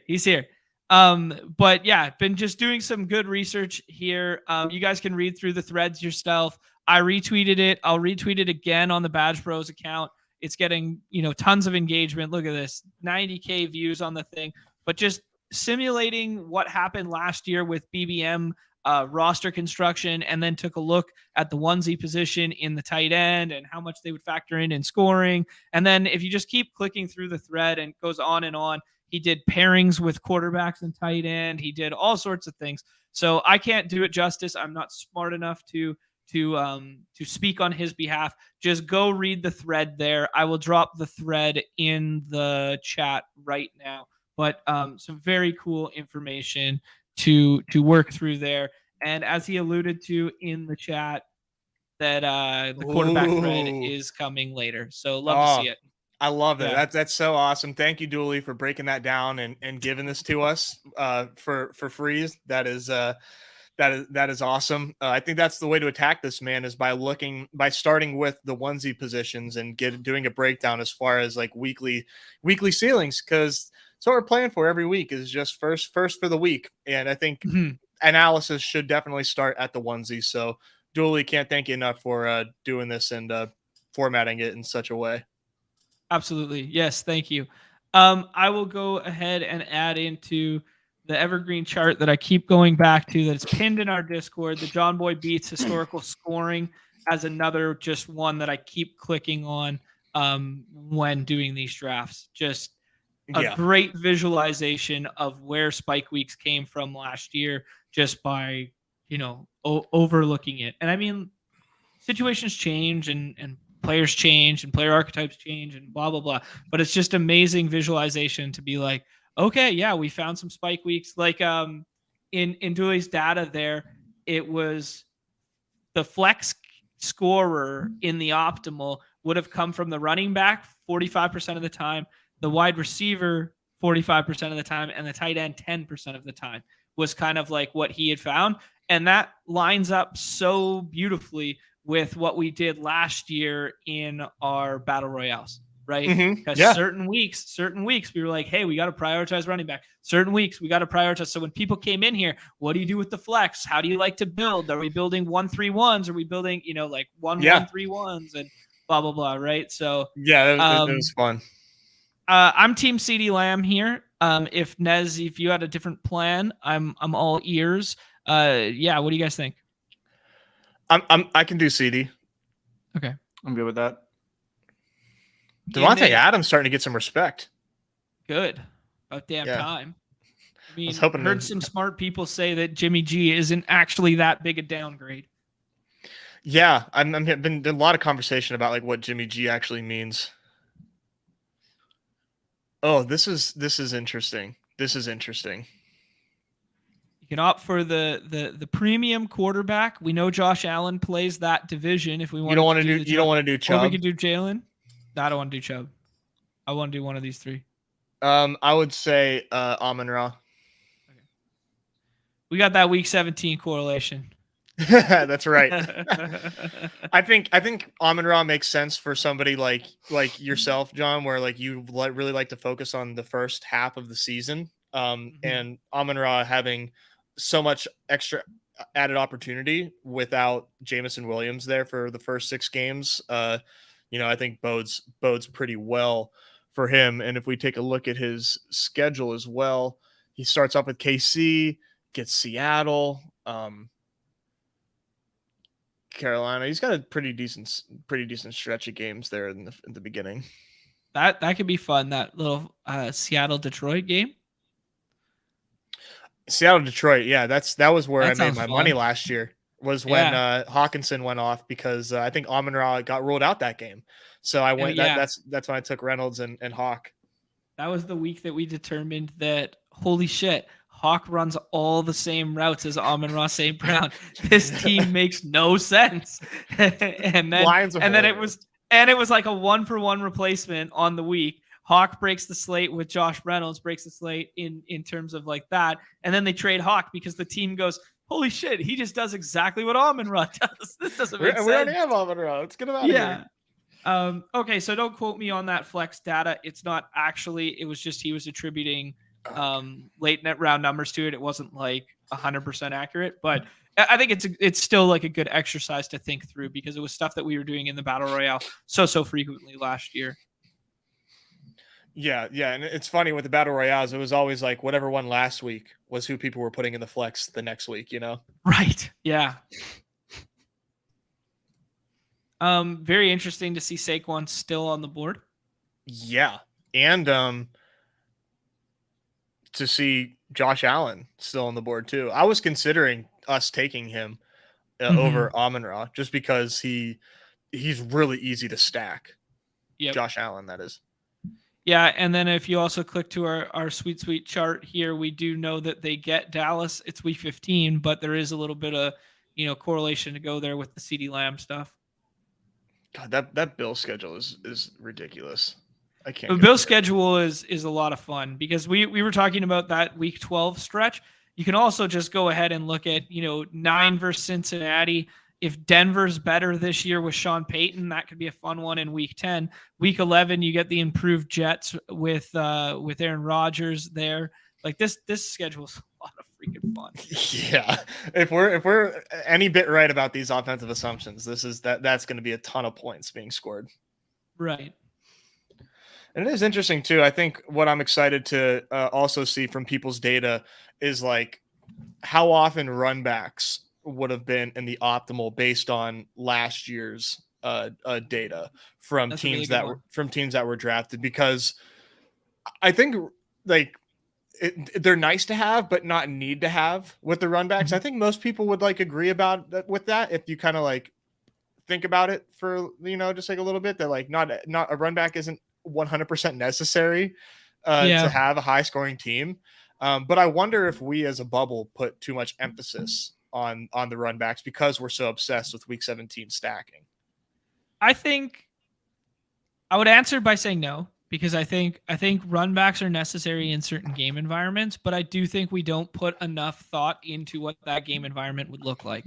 But yeah, been just doing some good research here. You guys can read through the threads yourself. I retweeted it. I'll retweet it again on the BadgeBros account. It's getting, tons of engagement. Look at this, 90K views on the thing. But just simulating what happened last year with BBM roster construction, and then took a look at the onesie position in the tight end and how much they would factor in scoring. And then if you just keep clicking through the thread and it goes on and on, he did pairings with quarterbacks and tight end. He did all sorts of things. So I can't do it justice. I'm not smart enough to speak on his behalf. Just go read the thread there. I will drop the thread in the chat right now. But some very cool information to work through there. And as he alluded to in the chat, that the quarterback thread is coming later. So love to see it. I love it. Yeah. That's so awesome. Thank you, Dooley, for breaking that down and giving this to us for free. That is awesome. I think that's the way to attack this, man, is by starting with the onesie positions and doing a breakdown as far as like weekly ceilings, because that's what we're playing for every week is just first for the week. And I think analysis should definitely start at the onesie. So Dooley, can't thank you enough for doing this and formatting it in such a way. Absolutely. Yes. Thank you. I will go ahead and add into the evergreen chart that I keep going back to, that's pinned in our Discord, the John Boy Beats historical scoring, as another just one that I keep clicking on when doing these drafts. Just a great visualization of where spike weeks came from last year just by, overlooking it. And I mean, situations change and players change and player archetypes change and blah, blah, blah. But it's just amazing visualization to be like, okay, yeah, we found some spike weeks. Like in Dooley's data there, it was the flex scorer in the optimal would have come from the running back 45% of the time, the wide receiver 45% of the time, and the tight end 10% of the time was kind of like what he had found. And that lines up so beautifully with what we did last year in our battle royales. right? Because Yeah. certain weeks, we were like, hey, we got to prioritize running back. Certain weeks, we got to prioritize. So when people came in here, what do you do with the flex? How do you like to build? Are we building 1-3-1s? Are we building, like 1-1-3-1s and blah, blah, blah, right? So yeah, it was fun. I'm Team CD Lamb here. If Nez, if you had a different plan, I'm all ears. Yeah, what do you guys think? I can do CD. Okay, I'm good with that. Devontae Adams starting to get some respect. Good. About damn time. I mean, heard some smart people say that Jimmy G isn't actually that big a downgrade. Yeah, I've been a lot of conversation about like what Jimmy G actually means. Oh, this is interesting. This is interesting. You can opt for the premium quarterback. We know Josh Allen plays that division. If we want, you don't want to do Chubb. Or we could do Jalen. No, I don't want to do Chubb. I want to do one of these three. I would say Amon-Ra. Okay. We got that week 17 correlation. That's right. I think Amon-Ra makes sense for somebody like yourself, John, where like you really like to focus on the first half of the season. And Amon-Ra having so much extra added opportunity without Jameson Williams there for the first 6 games, I think bodes pretty well for him. And if we take a look at his schedule as well, he starts off with KC, gets Seattle, Carolina. He's got a pretty decent stretch of games there in the beginning. That could be fun. That little Seattle Detroit game. Seattle Detroit, yeah, that was where I made my money last year. Was when Hawkinson went off because I think Amon-Ra got ruled out that game. So I went. That's when I took Reynolds and Hawk. That was the week that we determined that holy shit, Hawk runs all the same routes as Amon-Ra St. Brown. This team makes no sense. and then it was like a 1-for-1 replacement on the week. Hawk breaks the slate with Josh Reynolds, breaks the slate in terms of like that. And then they trade Hawk because the team goes, holy shit, he just does exactly what Amon-Ra does. This doesn't make sense. We already have Amon-Ra. Let's get him out of here. Okay, so don't quote me on that flex data. It's not actually, it was just he was attributing late net round numbers to it. It wasn't like 100% accurate, but I think it's still like a good exercise to think through because it was stuff that we were doing in the Battle Royale so frequently last year. Yeah, and it's funny with the Battle Royales, it was always like whatever won last week was who people were putting in the flex the next week, Right, yeah. Very interesting to see Saquon still on the board. Yeah, and to see Josh Allen still on the board too. I was considering us taking him over Amon-Ra just because he's really easy to stack. Yep. Josh Allen, that is. Yeah, and then if you also click to our sweet chart here, we do know that they get Dallas. It's week 15, but there is a little bit of correlation to go there with the CD Lamb stuff. God, that Bill schedule is ridiculous. I can't. The Bill schedule is a lot of fun because we were talking about that week 12 stretch. You can also just go ahead and look at 9 versus Cincinnati. If Denver's better this year with Sean Payton, that could be a fun one in week 10. Week 11, you get the improved Jets with Aaron Rodgers there. Like this schedule is a lot of freaking fun. Yeah, if we're any bit right about these offensive assumptions, that's going to be a ton of points being scored. Right. And it is interesting too. I think what I'm excited to also see from people's data is like how often run backs would have been in the optimal based on last year's data from teams that were drafted, because I think like they're nice to have but not need to have with the run backs. I think most people would like agree about that with that if you kind of like think about it for just like a little bit, that like not a run back isn't 100% necessary to have a high scoring team. But I wonder if we as a bubble put too much emphasis on the run backs because we're so obsessed with week 17 stacking. I think I would answer by saying no, because I think run backs are necessary in certain game environments, but I do think we don't put enough thought into what that game environment would look like.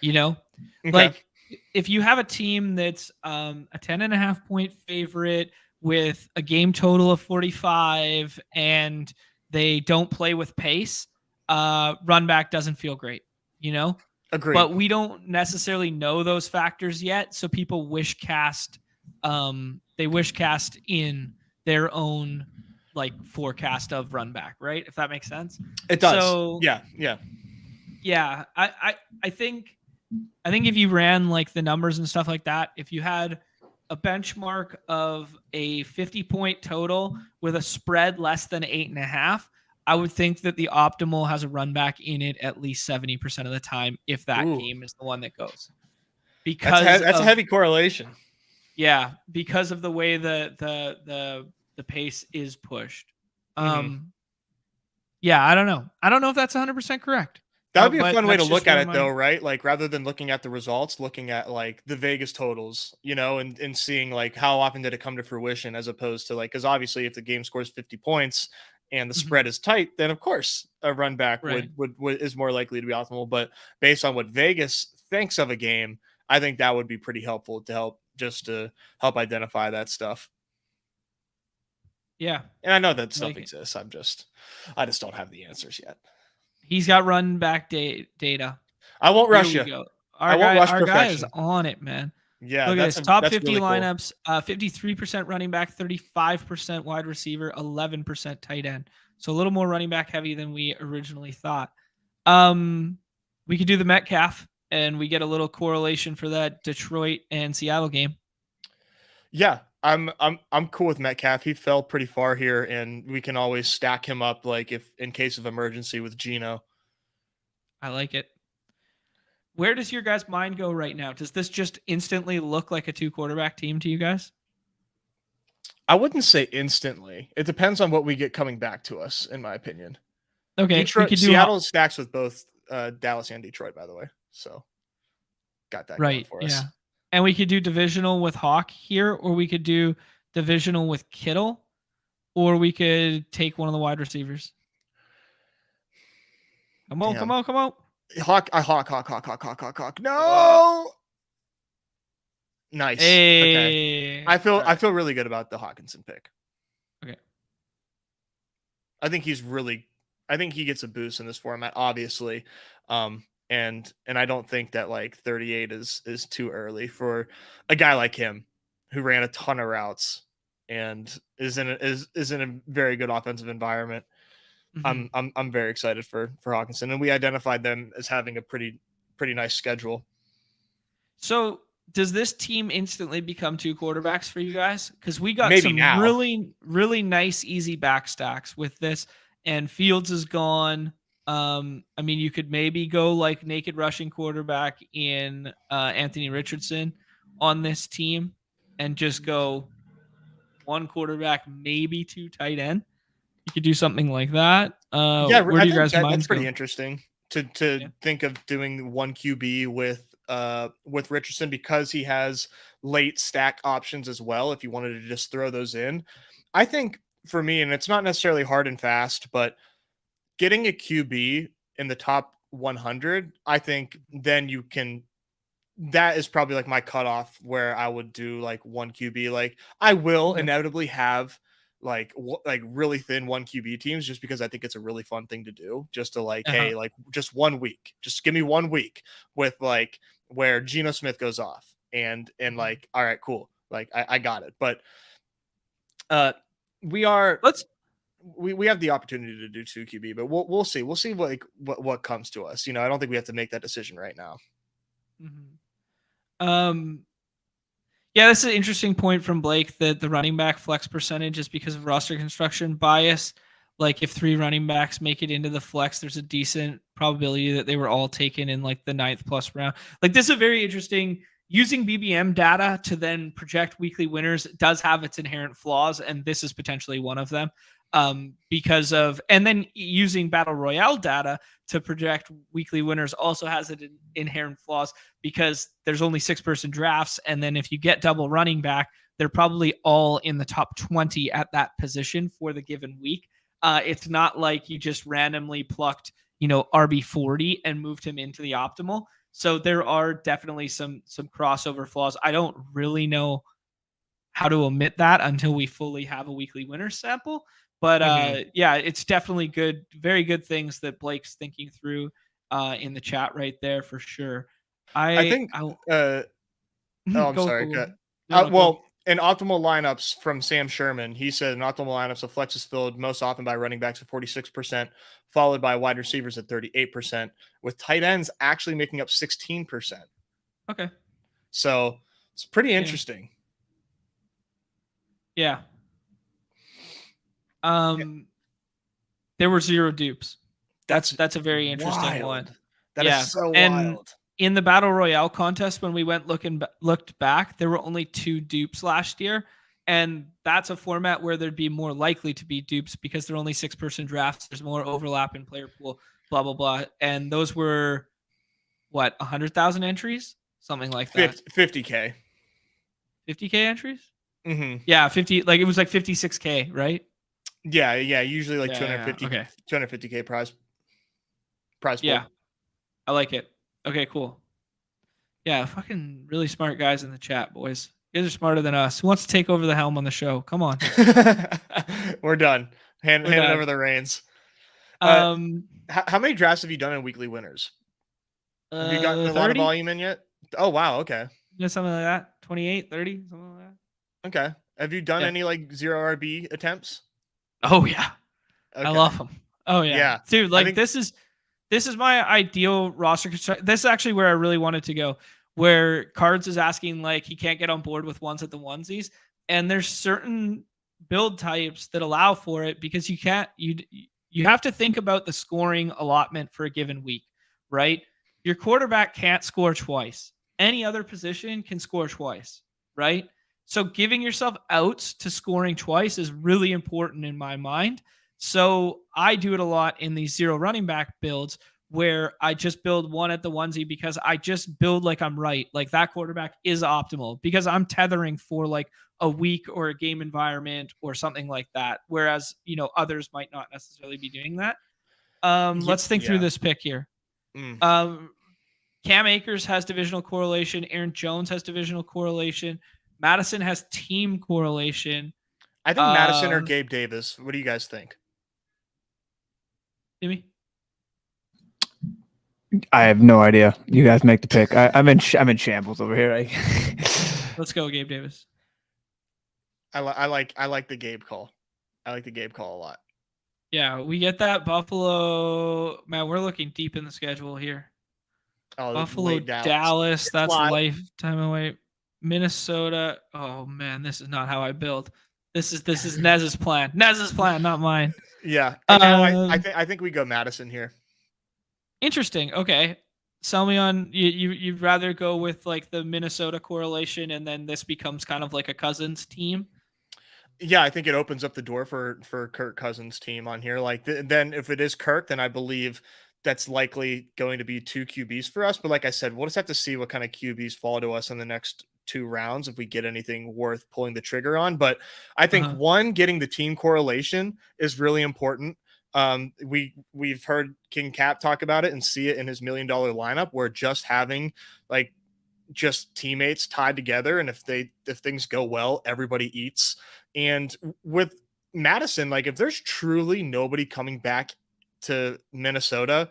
Okay. Like if you have a team that's a 10.5 point favorite with a game total of 45 and they don't play with pace, run back doesn't feel great, you know? Agreed. But we don't necessarily know those factors yet. So people they wish cast in their own like forecast of run back, right? If that makes sense. It does. So yeah. I think if you ran like the numbers and stuff like that, if you had a benchmark of a 50-point total with a spread less than 8.5, I would think that the optimal has a run back in it at least 70% of the time if that game is the one that goes. Because that's a heavy correlation. Yeah, because of the way the pace is pushed. Yeah, I don't know. I don't know if that's 100% correct. That would be a fun way to look at it, though, right? Like, rather than looking at the results, looking at like the Vegas totals, you know, and seeing like how often did it come to fruition, as opposed to like, because obviously if the game scores 50 points and the spread is tight, then of course a run back would is more likely to be optimal. But based on what Vegas thinks of a game, I think that would be pretty helpful to help identify that stuff. Yeah, and I know that stuff exists. I just don't have the answers yet. He's got run back data. I won't rush you. Our guy is on it, man. Yeah, look at this. Top 50 really lineups: 53% running back, 35% wide receiver, 11% tight end. So a little more running back heavy than we originally thought. We could do the Metcalf, and we get a little correlation for that Detroit and Seattle game. Yeah, I'm cool with Metcalf. He fell pretty far here, and we can always stack him up, like if in case of emergency with Geno. I like it. Where does your guys' mind go right now? Does this just instantly look like a 2-quarterback team to you guys? I wouldn't say instantly. It depends on what we get coming back to us, in my opinion. Okay, Seattle stacks with both Dallas and Detroit, by the way. So got that going for us. Yeah. And we could do divisional with Hawk here, or we could do divisional with Kittle, or we could take one of the wide receivers. Come on. Hawk. No. Nice. Hey. Okay. I feel really good about the Hawkinson pick. Okay. I think he gets a boost in this format, obviously. And I don't think that like 38 is too early for a guy like him who ran a ton of routes and is in a very good offensive environment. I'm very excited for Hawkinson, and we identified them as having a pretty nice schedule. So does this team instantly become 2 quarterbacks for you guys? Because we got really, really nice, easy back stacks with this, and Fields is gone. I mean, you could maybe go like naked rushing quarterback in Anthony Richardson on this team and just go 1 quarterback, maybe 2 tight end. You could do something like that. Where do you guys' minds that's pretty interesting to think of doing 1 QB with Richardson, because he has late stack options as well. If you wanted to just throw those in, I think for me, and it's not necessarily hard and fast, but getting a QB in the top 100, I think then you can. That is probably like my cutoff where I would do like 1 QB. Like I will inevitably have like really thin 1 QB teams, just because I think it's a really fun thing to do, just to like, hey, like just 1 week, just give me 1 week with like where Geno Smith goes off and like, all right, cool. Like I got it. But we have the opportunity to do 2 QB, but we'll see. We'll see what comes to us. You know, I don't think we have to make that decision right now. Yeah, this is an interesting point from Blake that the running back flex percentage is because of roster construction bias. Like if 3 running backs make it into the flex, there's a decent probability that they were all taken in like the 9th+ round. Like this is a very interesting, using BBM data to then project weekly winners does have its inherent flaws, and this is potentially one of them. And then using Battle Royale data to project weekly winners also has its inherent flaws, because there's only 6-person drafts. And then if you get double running back, they're probably all in the top 20 at that position for the given week. It's not like you just randomly plucked, RB40 and moved him into the optimal. So there are definitely some crossover flaws. I don't really know how to omit that until we fully have a weekly winners sample. But yeah, it's definitely good, very good things that Blake's thinking through in the chat right there for sure. I think. Oh, I'm Go, sorry. go, go. No, go. Well, in optimal lineups from Sam Sherman, he said in optimal lineups, a flex is filled most often by running backs at 46%, followed by wide receivers at 38%, with tight ends actually making up 16%. Okay. So it's pretty interesting. Yeah. There were 0 dupes. That's a very interesting one. That is so and wild. In the Battle Royale contest, when we went looked back, there were only 2 dupes last year. And that's a format where there'd be more likely to be dupes because they're only 6-person drafts. There's more overlap in player pool, blah, blah, blah. And those were, what, 100,000 entries? Something like that. 50K. 50K entries? Mm-hmm. Yeah, 50. Like it was like 56K, right? Yeah. Usually like 250K prize pool. Yeah, I like it. Okay, cool. Yeah, fucking really smart guys in the chat, boys. You guys are smarter than us. Who wants to take over the helm on the show? Come on. We're done. Hand over the reins. How many drafts have you done in weekly winners? Have you gotten a lot of volume in yet? Oh, wow. Okay. Yeah, something like that. 28, 30, something like that. Okay. Have you done any like 0 RB attempts? Oh, yeah. Okay. I love them. Oh, yeah. Dude, like this is my ideal roster construction. This is actually where I really wanted to go, where Cards is asking like he can't get on board with ones at the onesies. And there's certain build types that allow for it because you have to think about the scoring allotment for a given week, right? Your quarterback can't score twice. Any other position can score twice, right? So giving yourself outs to scoring twice is really important in my mind. So I do it a lot in these 0 running back builds where I just build one at the onesie because I just build like I'm right. Like that quarterback is optimal because I'm tethering for like a week or a game environment or something like that. Whereas, others might not necessarily be doing that. Let's think through this pick here. Cam Akers has divisional correlation. Aaron Jones has divisional correlation. Madison has team correlation. I think Madison or Gabe Davis. What do you guys think? Jimmy? I have no idea. You guys make the pick. I'm in shambles over here. Let's go, Gabe Davis. I like the Gabe call. I like the Gabe call a lot. Yeah, we get that Buffalo. Man, we're looking deep in the schedule here. Oh, Buffalo, Dallas. That's lifetime away. Minnesota. Oh man, this is not how I build. This is Nez's plan. Nez's plan, not mine. Yeah. I think we go Madison here. Interesting. Okay. Sell me on you'd rather go with like the Minnesota correlation and then this becomes kind of like a Cousins team. Yeah, I think it opens up the door for Kirk Cousins' team on here. Like then if it is Kirk, then I believe that's likely going to be 2 QBs for us. But like I said, we'll just have to see what kind of QBs fall to us in the next 2 rounds if we get anything worth pulling the trigger on. But I think getting the team correlation is really important. We've heard King Cap talk about it and see it in his $1 million lineup where just having like just teammates tied together, and if things go well, everybody eats. And with Madison, like if there's truly nobody coming back to Minnesota,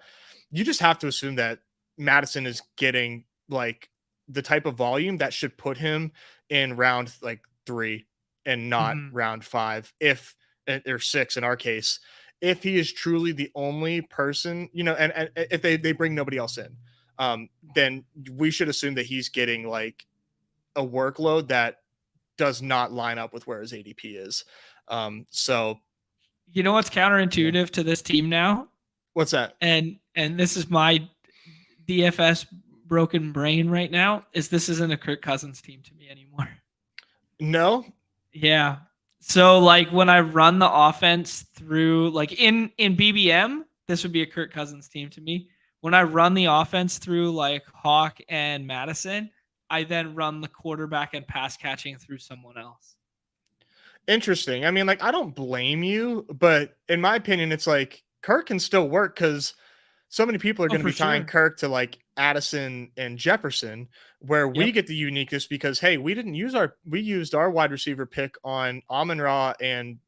you just have to assume that Madison is getting like the type of volume that should put him in round like 3 and not round 5 or 6 in our case, if he is truly the only person, and if they bring nobody else in, then we should assume that he's getting like a workload that does not line up with where his ADP is. So you know what's counterintuitive to this team now? What's that? And this is my DFS broken brain right now, is this isn't a Kirk Cousins team to me anymore. No? Yeah. So like when I run the offense through like in BBM, this would be a Kirk Cousins team to me. When I run the offense through like Hawk and Madison, I then run the quarterback and pass catching through someone else. Interesting. I mean, like, I don't blame you, but in my opinion, it's like Kirk can still work because so many people are going to for be tying sure. Kirk to like Addison and Jefferson, where we Yep. get the uniqueness because hey, we used our wide receiver pick on Amon-Ra and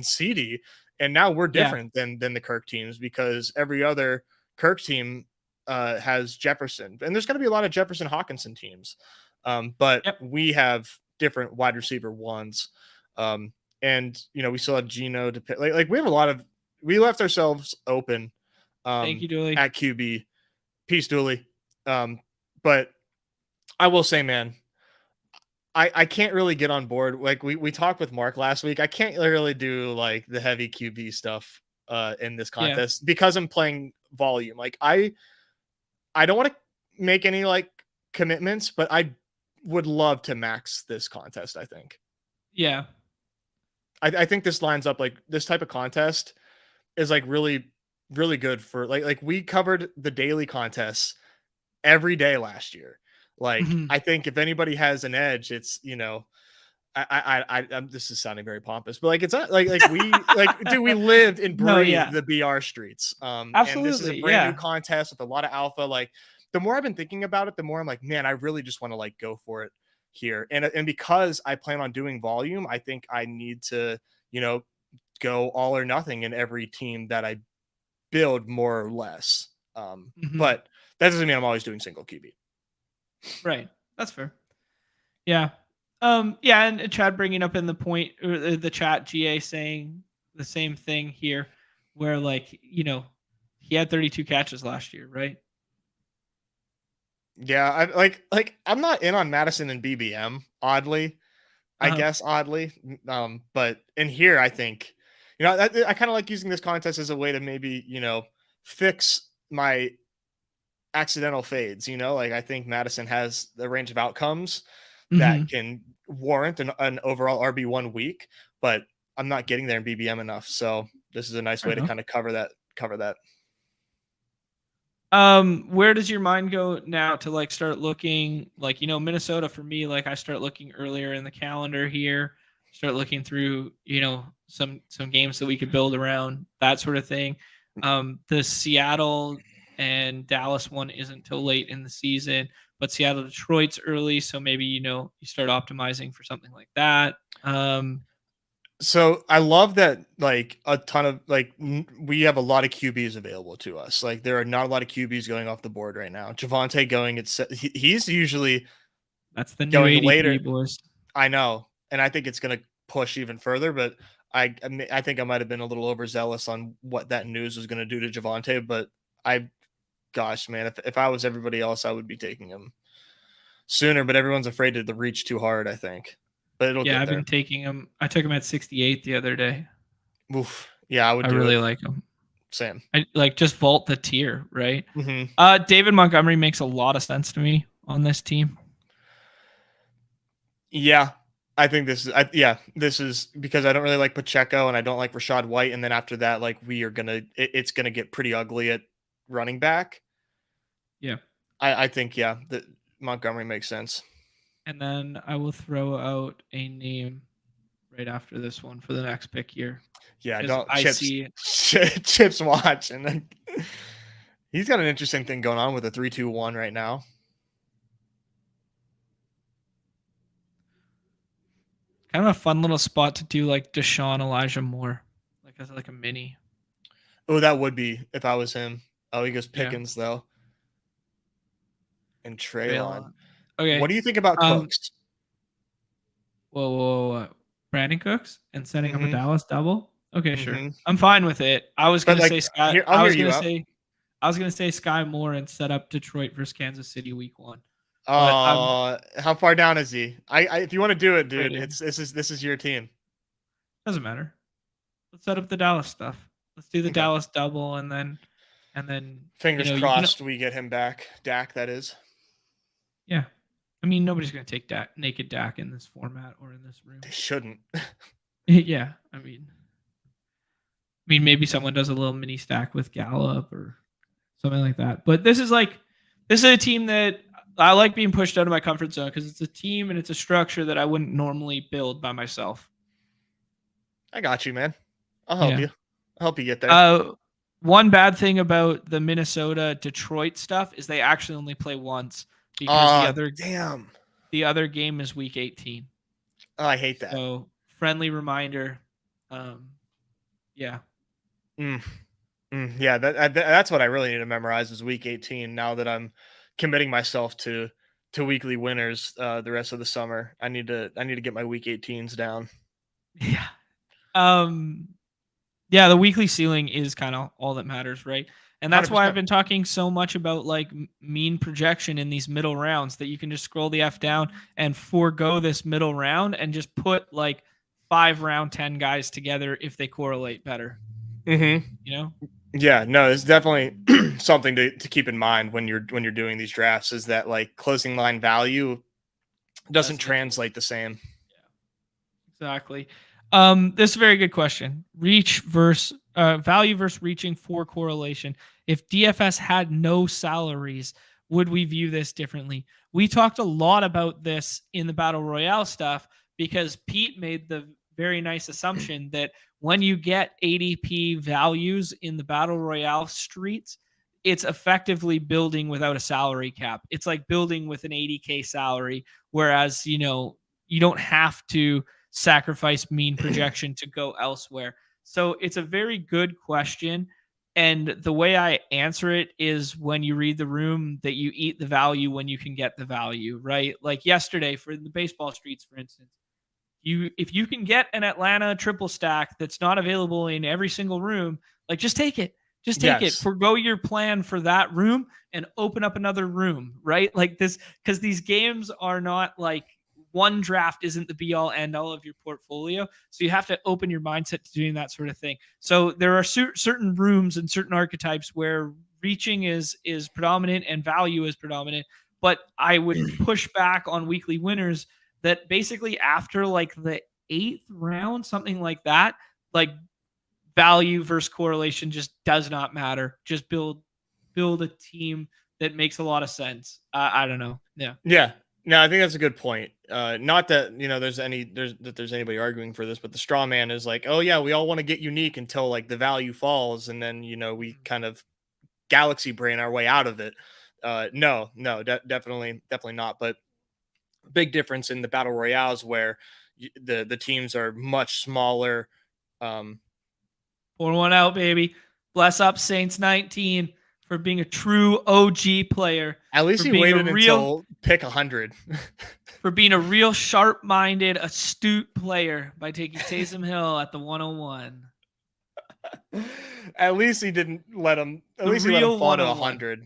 CD, and now we're Yeah. different than the Kirk teams because every other Kirk team has Jefferson, and there's going to be a lot of Jefferson Hawkinson teams, but Yep. we have different wide receiver ones, and you know we still have Geno to pick. Like we have a lot of we left ourselves open Thank you, Dooley. at QB. Peace, Dooley. But I will say, man, I can't really get on board. Like we talked with Mark last week. I can't really do like the heavy QB stuff in this contest because I'm playing volume. Like I don't want to make any like commitments, but I would love to max this contest, I think. Yeah. I think this lines up like this type of contest is like really good for like we covered the daily contests every day last year. Like I think if anybody has an edge, it's you know, this is sounding very pompous, but like it's not like we like dude, we lived and breathed the BR streets. And this is a Absolutely. brand new contest with a lot of alpha. Like the more I've been thinking about it, the more I'm like, man, I really just want to like go for it here. And because I plan on doing volume, I think I need to, you know, go all or nothing in every team that I build more or less. But that doesn't mean I'm always doing single QB. Right. That's fair. Yeah. Yeah, and Chad bringing up in the point or the chat, GA saying the same thing here, where like you know he had 32 catches last year, right? Yeah, I like I'm not in on Madison and BBM. Oddly, I guess oddly, but in here I think you know I kind of like using this contest as a way to maybe you know fix my accidental fades. You know, like I think Madison has the range of outcomes that can warrant an overall RB1 week, but I'm not getting there in BBM enough. So this is a nice way to kind of cover that. Where does your mind go now to like start looking like, you know, Minnesota for me, like I start looking earlier in the calendar here, start looking through, you know, some games that we could build around, that sort of thing. The Seattle and Dallas one isn't till late in the season, but Seattle Detroit's early, so maybe you know you start optimizing for something like that. So I love that like a ton of like we have a lot of QBs available to us. Like there are not a lot of QBs going off the board right now. Javonte going at he's usually that's the new going ADP, later, boys. I know, and I think it's going to push even further. But I think I might have been a little overzealous on what that news was going to do to Javonte. But gosh, man, if I was everybody else, I would be taking him sooner. But everyone's afraid to reach too hard, I think. But it'll get I've there. been taking him. I took him at 68 the other day. Oof. Yeah, I would. I really like him. Same. I like just vault the tier, right? Mm-hmm. David Montgomery makes a lot of sense to me on this team. Yeah, I think this is because I don't really like Pacheco and I don't like Rashad White, and then after that, like it's gonna get pretty ugly at running back. Yeah, I think that Montgomery makes sense. And then I will throw out a name right after this one for the next pick here. Yeah, don't Chips watch, and then he's got an interesting thing going on with a 3-2-1 right now. Kind of a fun little spot to do like Deshaun Elijah Moore, like as like a mini. Oh, that would be if I was him. Oh, he goes Pickens though, and Traylon. Okay, what do you think about Cooks? Whoa. Brandon Cooks and setting up a Dallas double. Okay, sure. I'm fine with it. I was gonna say Sky. I was gonna say Sky Moore and set up Detroit versus Kansas City week 1. How far down is he? If you want to do it, dude, this is your team. Doesn't matter. Let's set up the Dallas stuff. Let's do the Dallas double and then fingers crossed we get him back. Dak, that is. Yeah. I mean, nobody's going to take naked Dak in this format or in this room. They shouldn't. Yeah. I mean, maybe someone does a little mini stack with Gallup or something like that. But this is a team that I like being pushed out of my comfort zone because it's a team and it's a structure that I wouldn't normally build by myself. I got you, man. I'll help you. I'll help you get there. One bad thing about the Minnesota Detroit stuff is they actually only play once because damn. the other game is week 18. Oh, I hate that. So friendly reminder. Yeah. Yeah, that's what I really need to memorize is week 18. Now that I'm committing myself to weekly winners the rest of the summer, I need to get my week 18s down. Yeah. Yeah, the weekly ceiling is kind of all that matters, right? And that's why I've 100%. been talking so much about like mean projection in these middle rounds, that you can just scroll the F down and forego this middle round and just put like 5 round 10 guys together if they correlate better. You know? Yeah, no, it's definitely something to keep in mind when you're doing these drafts, is that like closing line value doesn't translate the same. Yeah, exactly. This is a very good question. Reach versus value versus reaching for correlation. If DFS had no salaries, would we view this differently? We talked a lot about this in the Battle Royale stuff because Pete made the very nice assumption that when you get ADP values in the Battle Royale streets, it's effectively building without a salary cap. It's like building with an 80K salary, whereas, you don't have to sacrifice mean projection to go elsewhere. So it's a very good question. And the way I answer it is, when you read the room, that you eat the value when you can get the value, right? Like yesterday for the baseball streets, for instance, if you can get an Atlanta triple stack that's not available in every single room, like just take it. Just take it. Forgo your plan for that room and open up another room, right? Like this, because these games are not like, one draft isn't the be all end all of your portfolio. So you have to open your mindset to doing that sort of thing. So there are certain rooms and certain archetypes where reaching is predominant and value is predominant. But I would push back on weekly winners that basically after like the 8th round, something like that, like value versus correlation just does not matter. Just build a team that makes a lot of sense. I don't know. Yeah. No, I think that's a good point. Not that there's anybody arguing for this, but the straw man is like, oh yeah, we all want to get unique until like the value falls, and then we kind of galaxy brain our way out of it. No, definitely not. But big difference in the battle royales where the teams are much smaller. Pour one out, baby. Bless up Saints 19 for being a true OG player. At least he waited until pick 100. For being a real sharp-minded, astute player by taking Taysom Hill at the 101. At least he didn't let him. At least he let him fall to 100.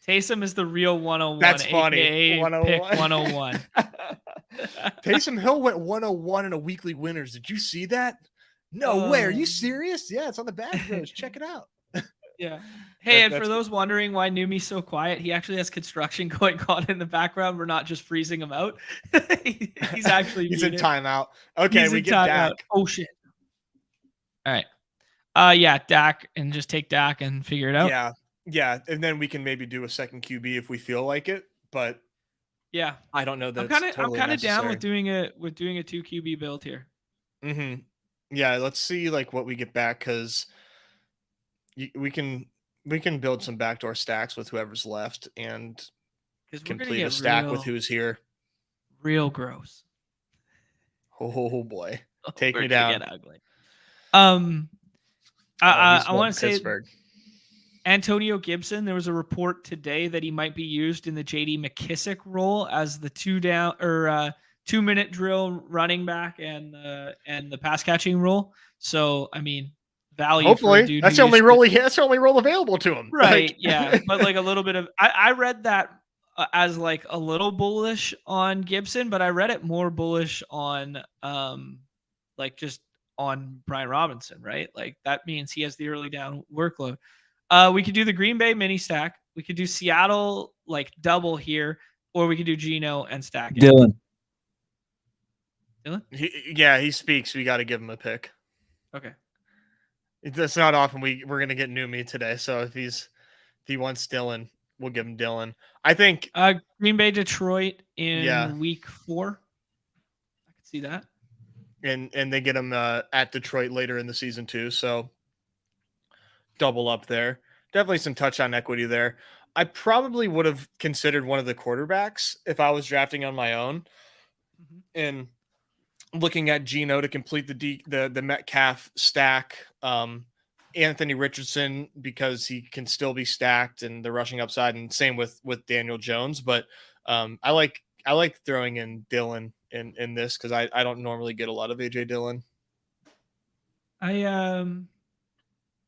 Taysom is the real 101. That's funny. AKA 101. Pick 101. Taysom Hill went 101 in a weekly winners. Did you see that? No way. Are you serious? Yeah, it's on the BadgeBros. Check it out. Yeah. Hey, and for those wondering why Neumy so quiet, he actually has construction going on in the background. We're not just freezing him out. He's actually he's in timeout. Okay, we get Dak. Oh shit. All right. Yeah, Dak, and just take Dak and figure it out. Yeah, and then we can maybe do a second QB if we feel like it. But yeah, I don't know that I'm kind of down with doing a 2 QB build here. Yeah, let's see like what we get back, because we can build some backdoor stacks with whoever's left and complete a stack with who's here. Real gross. Oh boy, take me down. Get ugly. I want to say Antonio Gibson. There was a report today that he might be used in the JD McKissick role as the 2-minute drill running back and the pass catching role. So I mean, value. Hopefully, that's the only role that's the only role available to him. Right? Like, yeah, but like a little bit of I read that as like a little bullish on Gibson, but I read it more bullish on like just on Brian Robinson, right? Like that means he has the early down workload. We could do the Green Bay mini stack. We could do Seattle like double here, or we could do Geno and stack it. Dylan? He speaks. We got to give him a pick. Okay. It's not often we're gonna get Neumy today. So if he wants Dylan, we'll give him Dylan. I think Green Bay Detroit in week 4. I could see that. And they get him at Detroit later in the season too. So double up there. Definitely some touchdown equity there. I probably would have considered one of the quarterbacks if I was drafting on my own, and looking at Geno to complete the Metcalf stack. Anthony Richardson, because he can still be stacked and the rushing upside, and same with Daniel Jones. But I like throwing in Dillon in this because I don't normally get a lot of AJ Dillon.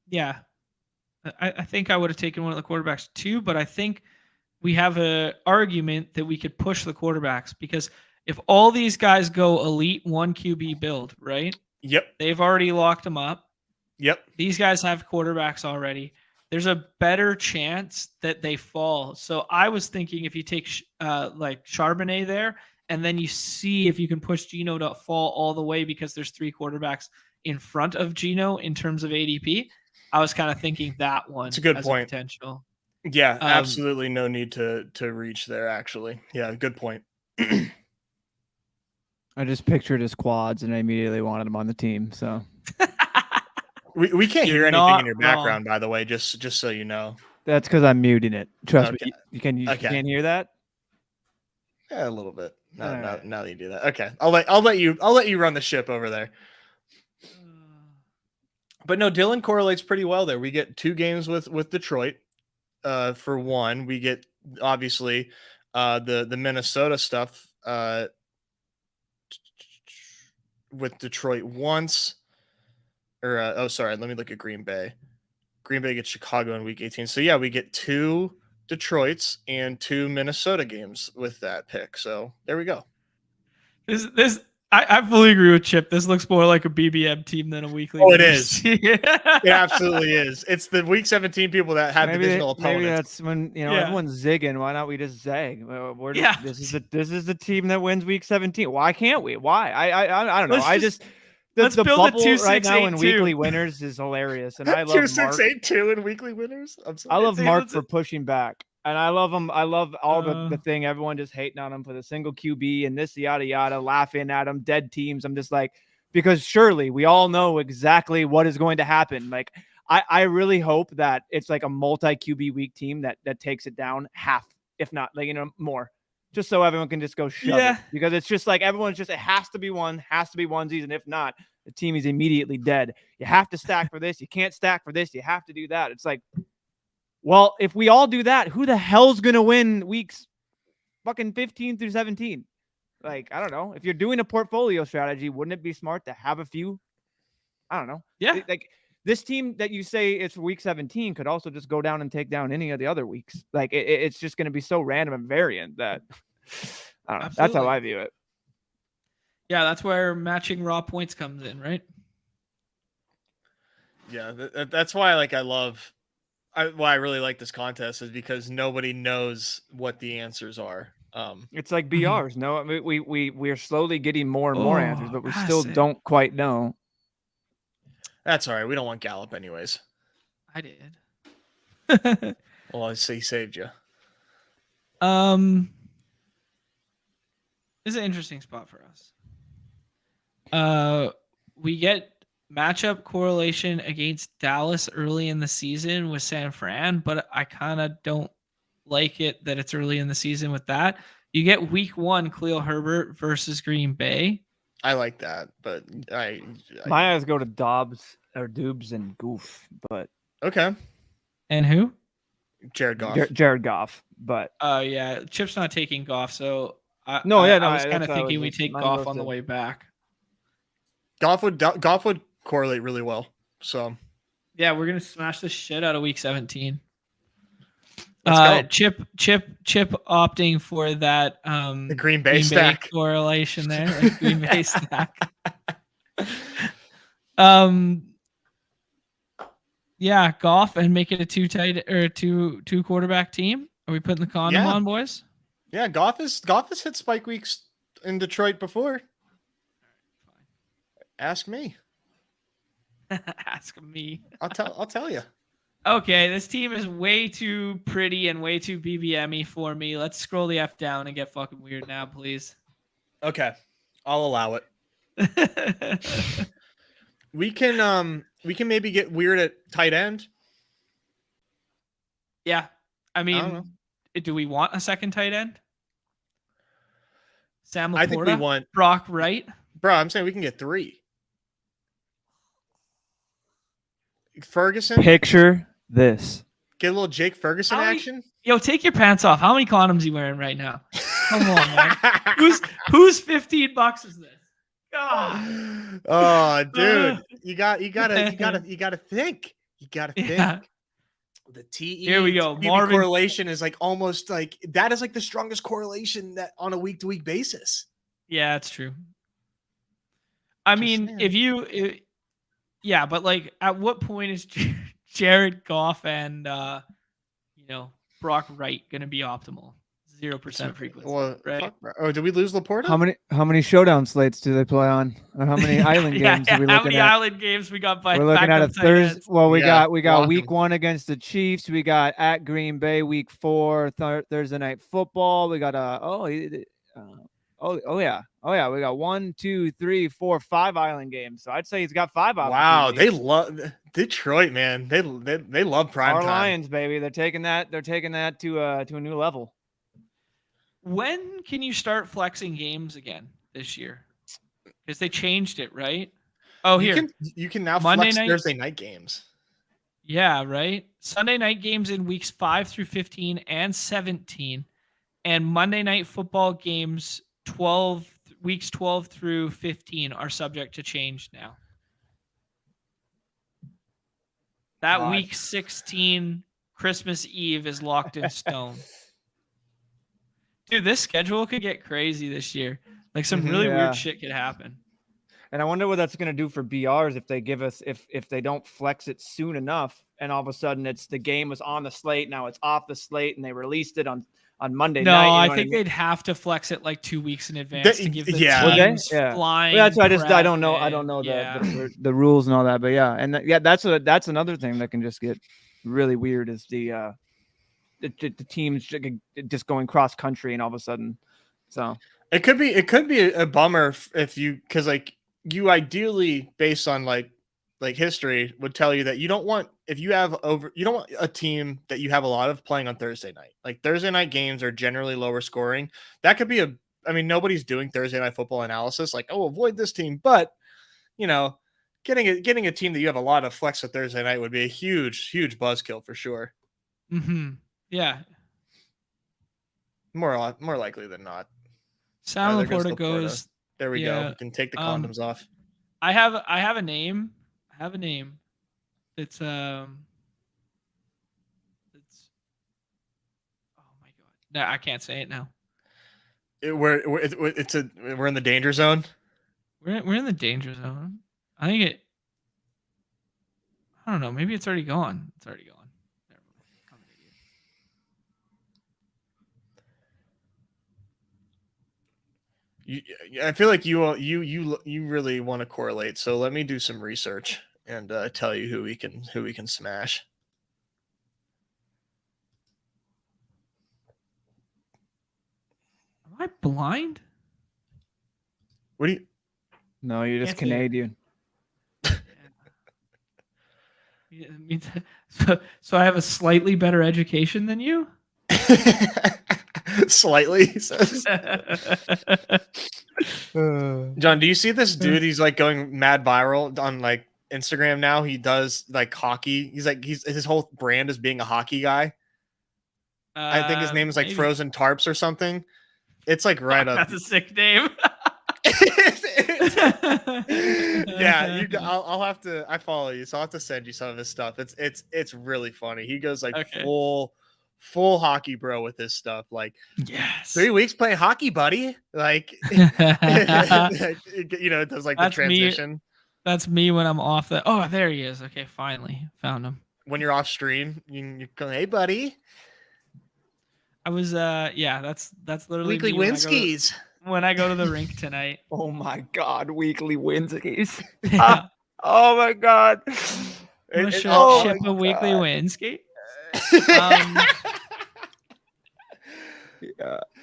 Yeah, I think I would have taken one of the quarterbacks too, but I think we have a argument that we could push the quarterbacks, because if all these guys go elite 1 QB build, right? Yep. They've already locked them up. Yep. These guys have quarterbacks already. There's a better chance that they fall. So I was thinking if you take like Charbonnet there, and then you see if you can push Geno to fall all the way because there's 3 quarterbacks in front of Geno in terms of ADP. I was kind of thinking that one. It's a good point. Potential. Yeah, absolutely no need to reach there, actually. Yeah, good point. I just pictured his quads and I immediately wanted him on the team. So we can't hear anything in your background, by the way, just so you know. That's because I'm muting it. Trust me. You can't hear that? Yeah, a little bit. Now that you do that. Okay. I'll let you run the ship over there. But no, Dillon correlates pretty well there. We get 2 games with Detroit. For one, we get obviously the Minnesota stuff with Detroit once. Or sorry, let me look at Green Bay. Green Bay gets Chicago in week 18. So yeah, we get 2 Detroits and 2 Minnesota games with that pick. So there we go. I fully agree with Chip. This looks more like a BBM team than a weekly. Oh, it is. It absolutely is. It's the week 17 people that have divisional opponents. Maybe that's when everyone's zigging. Why not we just zag? This is the team that wins week 17. Why can't we? Why? I don't know. Let's the build bubble a 2, 6, right now 8, in 2. weekly winners is hilarious, and I love 2, 6, 8, 2 in weekly winners. I'm sorry. I love Mark for pushing back. And I love him. I love all the thing. Everyone just hating on him for the single QB and this yada yada, laughing at him, dead teams. I'm just like, because surely we all know exactly what is going to happen. Like, I really hope that it's like a multi QB week team that takes it down half, if not more, just so everyone can just go shove it. Because it's just like everyone's just, it has to be onesies, and if not, the team is immediately dead. You have to stack for this. You can't stack for this. You have to do that. It's like, well, if we all do that, who the hell's going to win weeks fucking 15 through 17? Like, I don't know. If you're doing a portfolio strategy, wouldn't it be smart to have a few? I don't know. Yeah. Like, this team that you say it's week 17 could also just go down and take down any of the other weeks. Like, it's just going to be so random and variant that, I don't know. That's how I view it. Yeah, that's where matching raw points comes in, right? Yeah, that's why why I really like this contest is because nobody knows what the answers are. It's like BRs. No, I mean, we're slowly getting more and more answers, but we still don't quite know. That's all right. We don't want Gallup anyways. I did. Well, I see he saved you. This is an interesting spot for us. We get matchup correlation against Dallas early in the season with San Fran, but I kind of don't like it that it's early in the season with that. You get week 1 Khalil Herbert versus Green Bay. I like that, but my eyes go to Dobbs or Dubes and Goof, but okay. And who? Jared Goff. Jared Goff, but yeah, Chip's not taking Goff, so I was kind of thinking we take Goff on the way back. Goff would correlate really well. So yeah, we're gonna smash the shit out of week 17. Chip opting for that the Green Bay stack correlation there, like Green Bay stack. Yeah, Goff and make it a 2 quarterback team. Are we putting the condom on, boys? Yeah, Goff has hit spike weeks in Detroit before. Ask me. Ask me. I'll tell you. Okay, this team is way too pretty and way too BBM-y for me. Let's scroll the F down and get fucking weird now, please. Okay, I'll allow it. We can maybe get weird at tight end. Yeah. I don't know. mean, do we want a second tight end? Sam I think we Laporta, want Brock Wright. Bro, I'm saying we can get 3. Ferguson. Picture this. Get a little Jake Ferguson action. Yo, take your pants off. How many condoms are you wearing right now? Come on, man. Who's $15 is this? God. Oh, dude, you gotta think. You gotta think. Yeah. The TE Here we go. TB Marvin correlation is like almost like that is like the strongest correlation that on a week-to-week basis. Yeah, it's true. I mean, yeah, but like, at what point is Jared Goff and Brock Wright going to be optimal? 0% frequency. Well, right? Oh, did we lose Laporta? How many showdown slates do they play on? Or how many island games are we looking at? How many island games we got? We're looking at a Thursday. Well, we got week 1 against the Chiefs. We got at Green Bay week 4 Thursday night football. We got we got 1, 2, 3, 4, 5 island games. So I'd say he's got 5 opportunities. Wow, they love Detroit, man. They love prime time. Lions, baby. They're taking that to a new level. When can you start flexing games again this year? Because they changed it, right? Oh, you can now flex Thursday night games. Yeah, right. Sunday night games in weeks 5 through 15 and 17, and Monday night football games weeks 12 through 15 are subject to change now. That week 16 Christmas Eve is locked in stone. Dude, this schedule could get crazy this year. Like some really weird shit could happen. And I wonder what that's going to do for BRs if they give us if they don't flex it soon enough, and all of a sudden the game was on the slate, now it's off the slate, and they released it on Monday night. No, I think they'd have to flex it like 2 weeks in advance to give the teams flying. Well, that's why I don't know the rules and all that, but that's another thing that can just get really weird is the teams just going cross country and all of a sudden. So it could be a bummer if because like you ideally based on like history would tell you that you don't want a team that you have a lot of playing on Thursday night. Like Thursday night games are generally lower scoring. That could be nobody's doing Thursday night football analysis like, oh, avoid this team, but getting a team that you have a lot of flex for Thursday night would be a huge buzzkill for sure. Mm-hmm. Yeah. More likely than not. Sam Laporta goes. There we go. We can take the condoms off. I have a name. It's oh my god. No, I can't say it now. We're in the danger zone. We're in the danger zone. I think I don't know. Maybe it's already gone. It's already gone. I'm an idiot. I feel like you really want to correlate. So let me do some research and tell you who we can smash. Am I blind? What do you? No, you're just Canadian. So I have a slightly better education than you? Slightly, he says. John, do you see this dude? He's like going mad viral on like Instagram now. He does like hockey. His whole brand is being a hockey guy. I think his name is like Frozen Tarps or something. It's like right up. That's a sick name. Yeah, I'll have to. I follow you, so I'll have to send you some of his stuff. It's really funny. He goes like full hockey bro with his stuff. Like, yes, 3 weeks playing hockey, buddy. Like, it does like the transition. That's me when I'm off the. Oh, there he is. Okay, finally found him. When you're off stream, you go, hey, buddy. I was that's literally weekly win skis. When I go to the rink tonight. Oh my god, weekly win skis. Oh my god. Ship a weekly win skate. Yeah.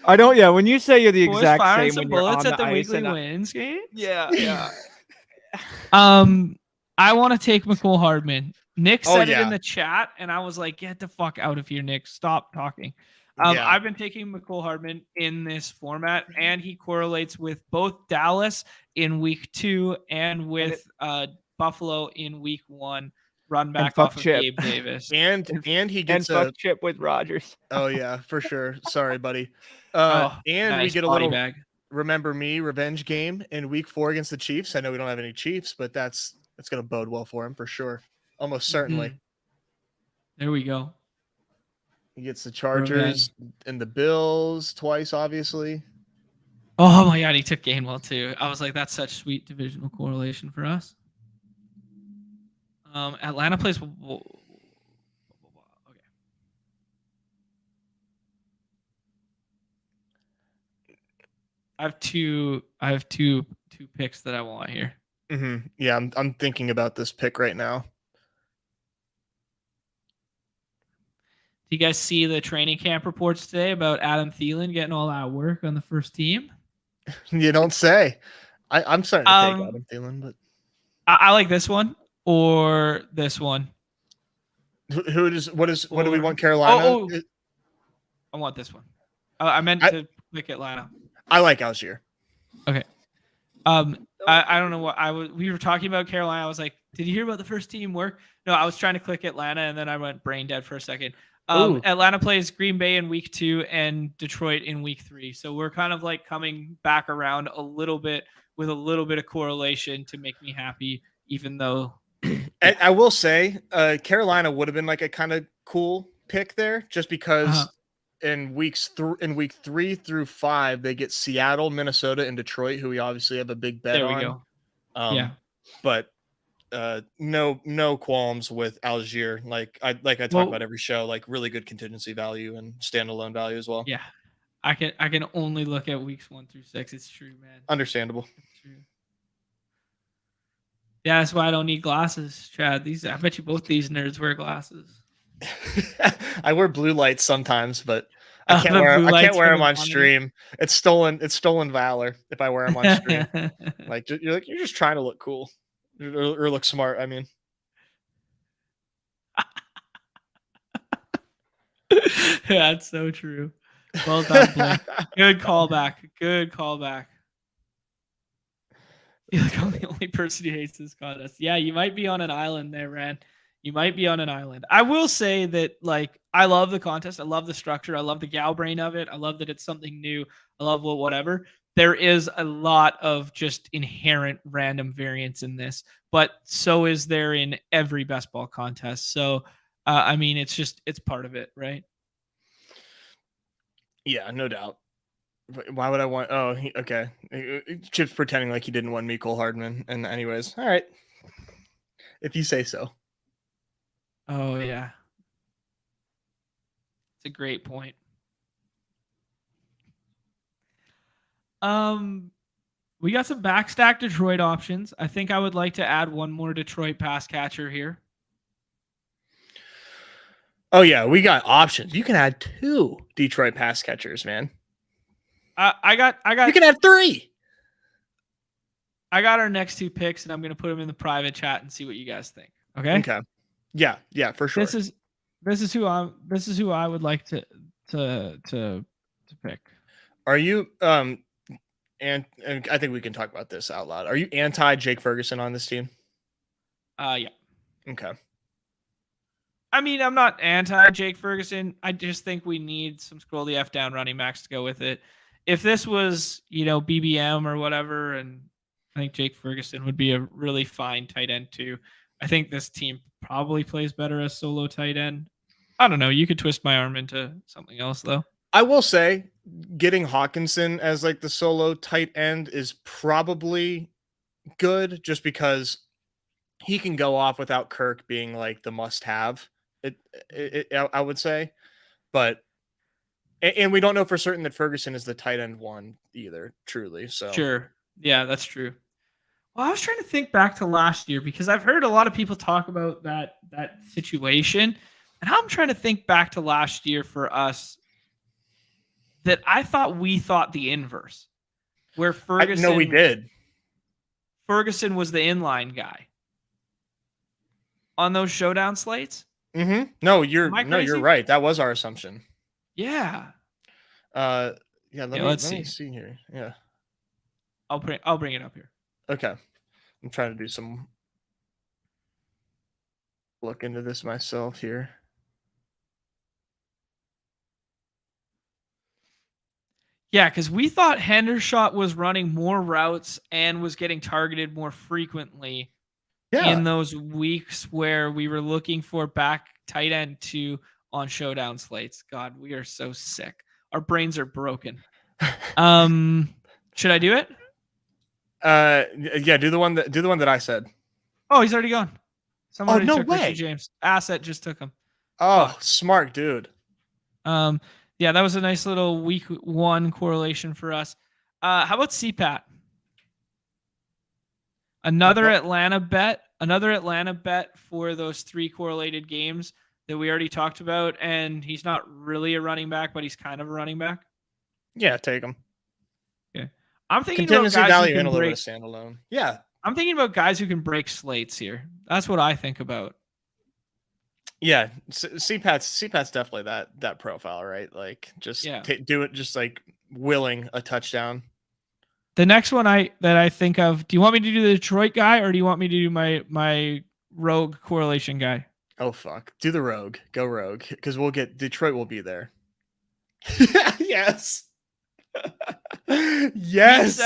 I don't. Yeah, when you say you're the exact same when you're on at the ice weekly win skate. Yeah. I want to take McCole Hardman Nick said it in the chat, and I was like, get the fuck out of here, Nick. Stop talking. I've been taking McCole Hardman in this format, and he correlates with both Dallas in week 2 and with Buffalo in week 1. Run back off of Gabe Davis. And he gets fuck Chip with Rodgers. Oh, yeah, for sure. Sorry, buddy. And nice we get a little bag. Remember Me revenge game in week 4 against the Chiefs. I know we don't have any Chiefs, but that's going to bode well for him for sure. Almost certainly. There we go. He gets the Chargers and the Bills twice, obviously. Oh my God, he took Gainwell too. I was like, that's such sweet divisional correlation for us. Atlanta plays. Okay. I have two picks that I want here. Mm-hmm. Yeah, I'm thinking about this pick right now. Do you guys see the training camp reports today about Adam Thielen getting all that work on the first team? You don't say. I'm starting to take Adam Thielen, but I like this one or this one. What do we want, Carolina? I want this one. I meant to pick Atlanta. I like Algier. Okay. I don't know what we were talking about Carolina. I was like, did you hear about the first team work? No, I was trying to click Atlanta and then I went brain dead for a second. Atlanta plays Green Bay in week 2 and Detroit in week 3. So we're kind of like coming back around a little bit with a little bit of correlation to make me happy, even though I will say Carolina would have been like a kind of cool pick there just because in week 3 through 5, they get Seattle, Minnesota, and Detroit, who we obviously have a big bet on. There we go. But no qualms with Algier. Like I talk about every show, like really good contingency value and standalone value as well. Yeah. I can only look at weeks 1 through 6. It's true, man. Understandable. It's true. Yeah, that's why I don't need glasses, Chad. I bet you both these nerds wear glasses. I wear blue lights sometimes, but I can't wear them on stream. It's stolen valor if I wear them on stream. You're just trying to look cool or look smart. I mean, that's so true. Well done, Blake. Good callback. Good callback. I feel like I'm the only person who hates this contest. Yeah, you might be on an island there, Ran. You might be on an island. I will say that, like, I love the contest. I love the structure. I love the gal brain of it. I love that it's something new. I love whatever. There is a lot of just inherent random variance in this, but so is there in every best ball contest. So, I mean, it's part of it, right? Yeah, no doubt. Why would I want? Oh, okay. Chip's pretending like he didn't want Mecole Hardman. And anyways, all right. If you say so. Oh, yeah. It's a great point. We got some backstack Detroit options. I think I would like to add one more Detroit pass catcher here. Oh, yeah. We got options. You can add 2 Detroit pass catchers, man. I got. You can have 3. I got our next 2 picks, and I'm going to put them in the private chat and see what you guys think. Okay. Okay. Yeah, for sure. This is who I would like to pick. Are you and I think we can talk about this out loud. Are you anti Jake Ferguson on this team? Yeah. Okay. I mean, I'm not anti Jake Ferguson. I just think we need some scroll the F down running backs to go with it. If this was, BBM or whatever, and I think Jake Ferguson would be a really fine tight end too. I think this team probably plays better as solo tight end. I don't know. You could twist my arm into something else though. I will say getting Hawkinson as like the solo tight end is probably good just because he can go off without Kirk being like the must have. I would say, but and we don't know for certain that Ferguson is the tight end one either, truly. So sure. Yeah, that's true. Well, I was trying to think back to last year because I've heard a lot of people talk about that situation. And I'm trying to think back to last year for us that we thought the inverse. Where Ferguson... No, we did. Ferguson was the inline guy on those showdown slates? No, you're crazy? right. That was our assumption. Yeah. Yeah. Let me see here. Yeah. I'll bring it up here. Okay. I'm trying to do some look into this myself here. Yeah, because we thought Hendershot was running more routes and was getting targeted more frequently in those weeks where we were looking for back tight end 2 on showdown slates. God, we are so sick. Our brains are broken. Should I do it? Yeah, do the one that I said. Oh, he's already gone. Someone already no took way. Richie James. Asset just took him. Oh, smart dude. Yeah, that was a nice little week 1 correlation for us. How about CPAT? Another Atlanta bet for those 3 correlated games that we already talked about, and he's not really a running back, but he's kind of a running back. Yeah, take him. Okay, I'm thinking contingency about guys value who and can a little break bit of standalone. Yeah, I'm thinking about guys who can break slates here. That's what I think about. Yeah, CPAT's definitely that profile, right? Like just do it, just like willing a touchdown. The next one that I think of, do you want me to do the Detroit guy or do you want me to do my rogue correlation guy? Oh fuck, do the rogue, go rogue, because Detroit will be there. Yes. Yes.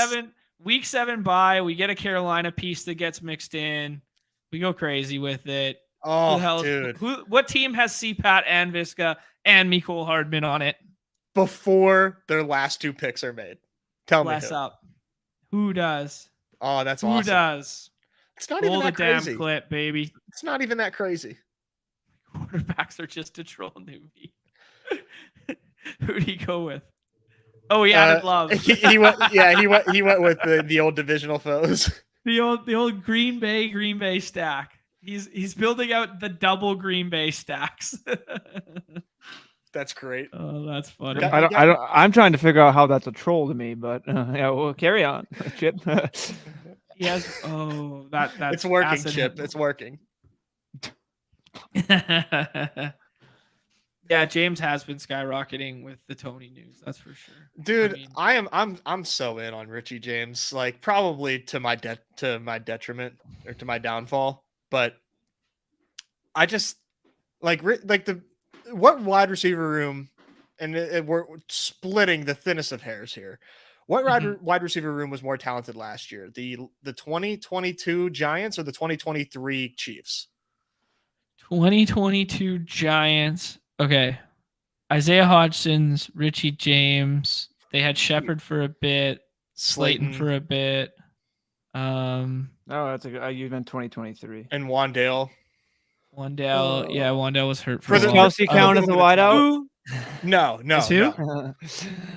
Week 7 bye, we get a Carolina piece that gets mixed in. We go crazy with it. Oh, dude. What team has CPAT and Visca and Mecole Hardman on it? Before their last 2 picks are made. Tell me who. Up. Who does? Oh, that's awesome. Who does? It's not even that crazy. Damn clip, baby. It's not even that crazy. Quarterbacks are just to troll Neumy. Who do you go with? Oh, he added Love. he went with the old divisional foes. The old Green Bay stack. He's building out the double Green Bay stacks. That's great. Oh, that's funny. I'm trying to figure out how that's a troll to me, but yeah, we'll carry on, Chip. Yes. Oh, that's it's working, Chip. It's working. Yeah, James has been skyrocketing with the Tony news. That's for sure, dude. I'm so in on Richie James. Like probably to my detriment or to my downfall. But I just like what wide receiver room, and we're splitting the thinnest of hairs here. What wide receiver room was more talented last year? The 2022 Giants or the 2023 Chiefs? 2022 Giants. Okay. Isaiah Hodgson's, Richie James. They had Shepard for a bit, Slayton for a bit. Oh, that's you meant 2023. And Wandale. Yeah, Wandale was hurt for Does Kelsey count as a wideout? No. Who? I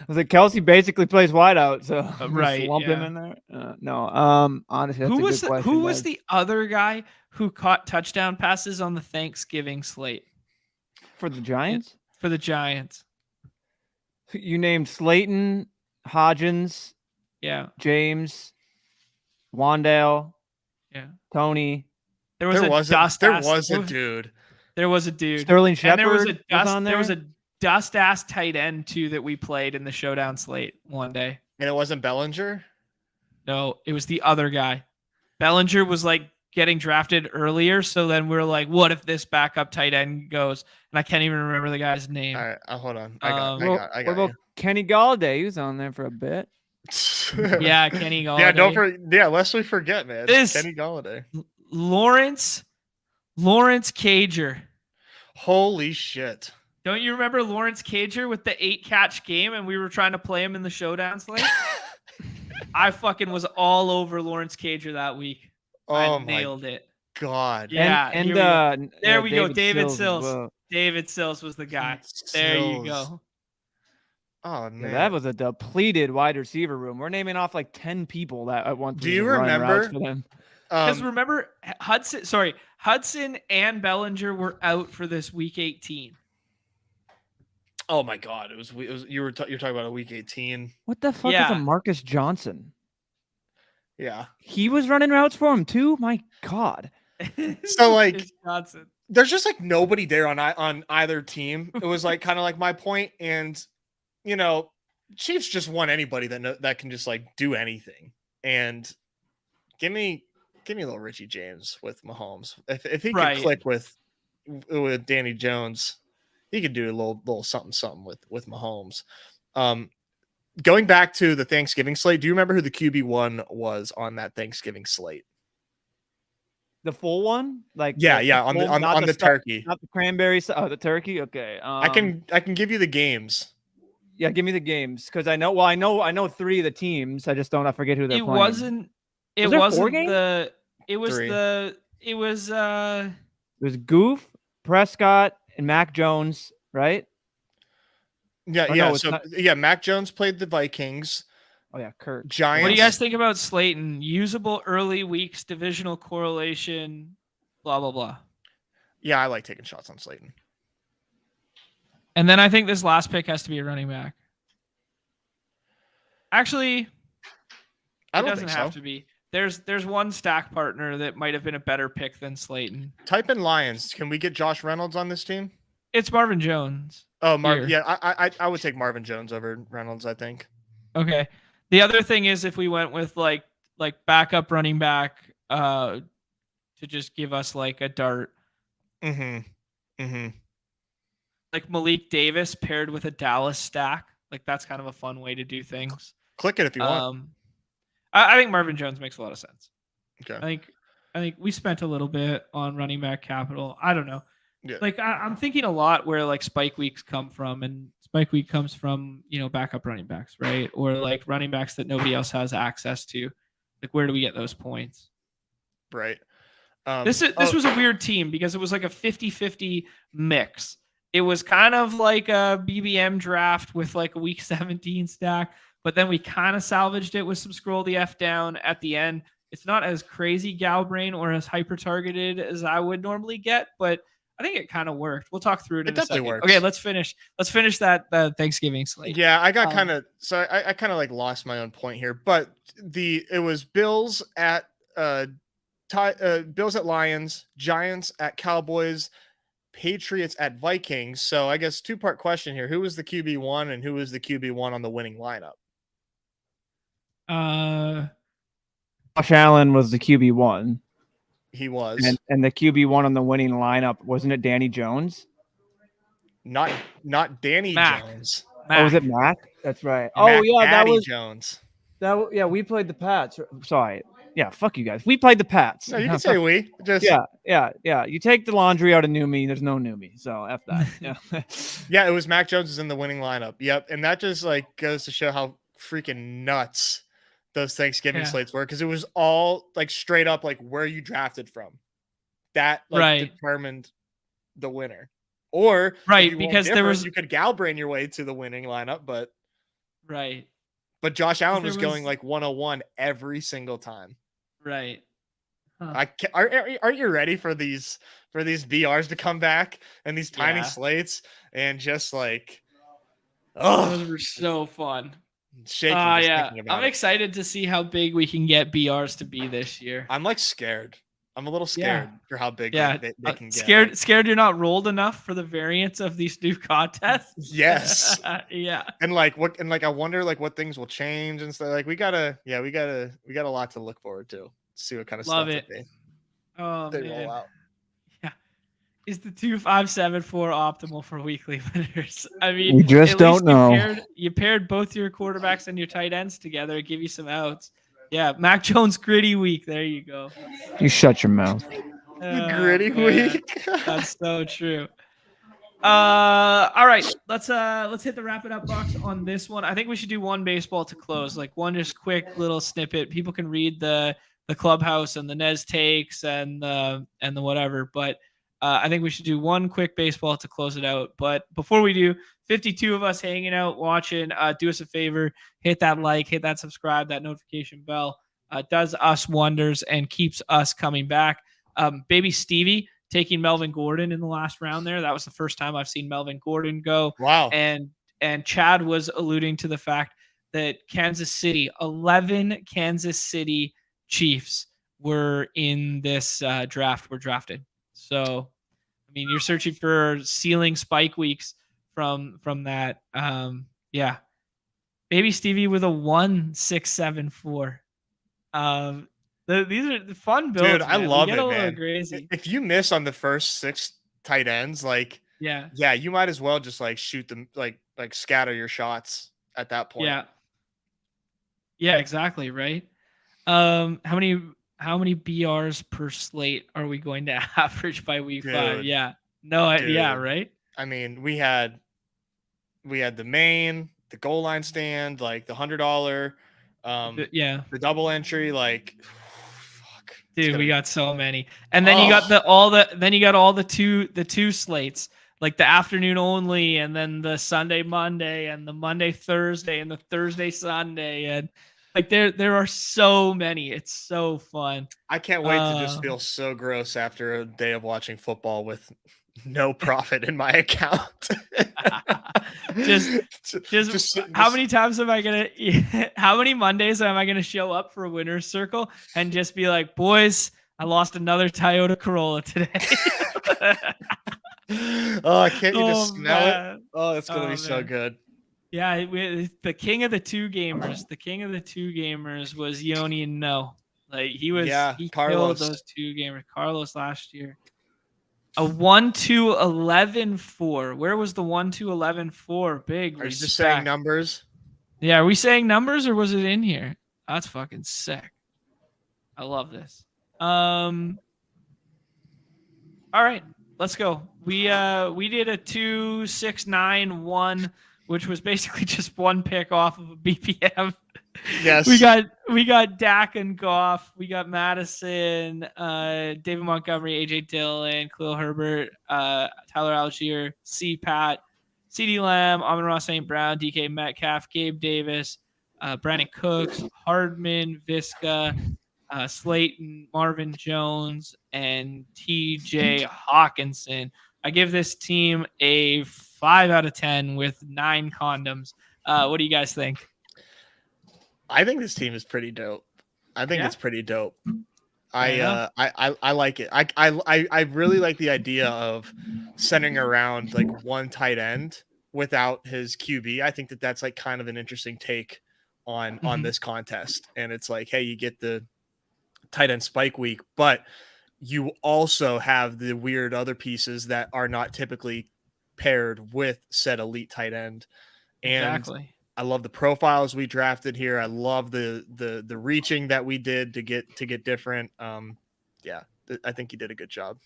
was like, Kelsey basically plays wideout, so right, lump him in there. No, honestly, that's a good question. Who was the other guy who caught touchdown passes on the Thanksgiving slate for the Giants? For the Giants, you named Slayton, Hodgins, James, Wandale, Tony. There was a dude. Sterling Shepard. And there was a dust ass tight end too that we played in the showdown slate one day. And it wasn't Bellinger? No, it was the other guy. Bellinger was like getting drafted earlier, so then we're like, what if this backup tight end goes? And I can't even remember the guy's name. All right, hold on. I got what about Kenny Galladay? He was on there for a bit. Yeah, Kenny Galladay. Lest we forget, man. Kenny Galladay. Lawrence Cager. Holy shit. Don't you remember Lawrence Cager with the 8-catch game and we were trying to play him in the showdown slate? I fucking was all over Lawrence Cager that week. I nailed it. God. Yeah. And there we go. David Sills. Well. David Sills was the guy. There you go. Oh man, that was a depleted wide receiver room. We're naming off like 10 people that at once. Do you remember? Because remember, Hudson and Bellinger were out for this week 18. Oh my God! It was you're talking about a week 18. What the fuck is a Marcus Johnson? Yeah, he was running routes for him too. My God. So like Wisconsin. There's just like nobody there on either team. It was like kind of like my point, and you know, Chiefs just want anybody that can just like do anything. And give me a little Richie James with Mahomes. If he could click with Danny Jones, he could do a little something with Mahomes. Going back to the Thanksgiving slate, do you remember who the QB1 was on that Thanksgiving slate? The full one, like yeah, the full, on the turkey, not the cranberry. Oh, the turkey. Okay, I can give you the games. Yeah, give me the games because I know. Well, I know 3 of the teams. I just don't. I forget who they're playing. It was Goof, Prescott, and Mac Jones, right? Yeah. Mac Jones played the Vikings. Oh yeah, Kirk. Giants. What do you guys think about Slayton? Usable early weeks, divisional correlation, blah blah blah. Yeah, I like taking shots on Slayton. And then I think this last pick has to be a running back. Actually, it doesn't have to be. There's one stack partner that might have been a better pick than Slayton. Type in Lions. Can we get Josh Reynolds on this team? It's Marvin Jones. Oh, Marvin. Yeah, I would take Marvin Jones over Reynolds, I think. Okay. The other thing is if we went with like backup running back to just give us like a dart. Like Malik Davis paired with a Dallas stack. Like that's kind of a fun way to do things. Click it if you want. I think Marvin Jones makes a lot of sense. Okay. I think we spent a little bit on running back capital. I don't know. Yeah. Like I'm thinking a lot where like spike weeks come from, and spike week comes from, backup running backs, right? Or like running backs that nobody else has access to. Like where do we get those points? Right. This was a weird team because it was like a 50-50 mix. It was kind of like a BBM draft with like a week 17 stack, but then we kind of salvaged it with some scroll the F down at the end. It's not as crazy gal brain or as hyper targeted as I would normally get, but I think it kind of worked. We'll talk through it in a second. Works. Okay, let's finish that Thanksgiving slate. Yeah, I got kind of I kind of like lost my own point here, but it was Bills at Lions, Giants at Cowboys, Patriots at Vikings. So I guess 2-part question here: who was the QB1 and who was the QB1 on the winning lineup? Josh Allen was the QB1. He was, and the QB1 on the winning lineup, wasn't it Danny Jones? Not Danny Jones. Oh, was it Mac? That's right. That was Jones. We played the Pats. Sorry. Yeah, fuck you guys. We played the Pats. No, you can say we. Just yeah. You take the laundry out of Neumy. There's no Neumy, so F that. Yeah. Yeah, it was Mac Jones is in the winning lineup. Yep, and that just like goes to show how freaking nuts those Thanksgiving slates were, because it was all like straight up like where you drafted from. That determined the winner. Or because there was you could Galbrain your way to the winning lineup, but But Josh Allen was going like 101 every single time. Right. Huh. Are you ready for these BRs to come back and these tiny slates and just like, those were so fun. Shaking. I'm excited to see how big we can get BRs to be this year. I'm like scared. I'm a little scared for how big they can get. Scared you're not rolled enough for the variance of these new contests. Yes. Yeah. And I wonder like what things will change and stuff. Like we got a lot to look forward to. See what kind of stuff they roll out. Yeah. Is the 2574 optimal for weekly winners? I mean, we just don't know. You paired both your quarterbacks and your tight ends together, give you some outs. Yeah, Mac Jones gritty week. There you go. You shut your mouth. The gritty week. That's so true. All right, let's hit the wrap it up box on this one. I think we should do one baseball to close, like one just quick little snippet. People can read the clubhouse and the Nez takes and the whatever, but I think we should do one quick baseball to close it out. But before we do, 52 of us hanging out, watching, do us a favor, hit that like, hit that subscribe, that notification bell. Does us wonders and keeps us coming back. Baby Stevie taking Melvin Gordon in the last round there. That was the first time I've seen Melvin Gordon go. Wow. And Chad was alluding to the fact that 11 Kansas City Chiefs were in this draft were drafted. So, I mean, you're searching for ceiling spike weeks from that. Yeah, maybe Stevie with a 1.674. These are the fun builds, Dude, I man. We love get it, a little man. crazy. If you miss on the first 6 tight ends, like, Yeah, yeah, you might as well just like shoot them, like scatter your shots at that point. yeah, exactly, right. How many BRs per slate are we going to average by week 5? Dude, Yeah, no, yeah, dude. right. I mean, we had the main, the goal line stand, like the $100, Yeah, the double entry, like, fuck, dude, we got so many, and then you got oh, all the two slates, like the afternoon only, and then the Sunday Monday, and the Monday Thursday, and the Thursday Sunday, and like there are so many. It's so fun. I can't wait to just feel so gross after a day of watching football with no profit in my account. just how many times am I gonna how many Mondays am I gonna show up for a winner's circle and just be like, boys, I lost another Toyota Corolla today. Oh, can't you just smell man. it? Oh, it's gonna be so good. Yeah, the king of the two gamers was Yoni and No. Like he killed those two gamers. Carlos last year. A 1-2-11-4. Where was the 1-2-11-4? Big. Are you respect. just saying numbers? Yeah, are we saying numbers or was it in here? That's fucking sick. I love this. All right, let's go. We did a 2-6-9-1, which was basically just one pick off of a BPM. Yes. We got Dak and Goff. We got Madison, David Montgomery, AJ Dillon, Khalil Herbert, Tyler Algier, C-Pat, CeeDee Lamb, Amon-Ra St. Brown, DK Metcalf, Gabe Davis, Brandon Cooks, Hardman, Visca, Slayton, Marvin Jones, and TJ Hawkinson. I give this team a 5 out of 10 with 9 condoms. What do you guys think? I think this team is pretty dope. I think it's pretty dope. I like it. I really like the idea of centering around like one tight end without his QB. I think that's like kind of an interesting take on this contest. And it's like, hey, you get the tight end spike week, but you also have the weird other pieces that are not typically paired with said elite tight end. And exactly. I love the profiles we drafted here. I love the reaching that we did to get different. Yeah, I think you did a good job.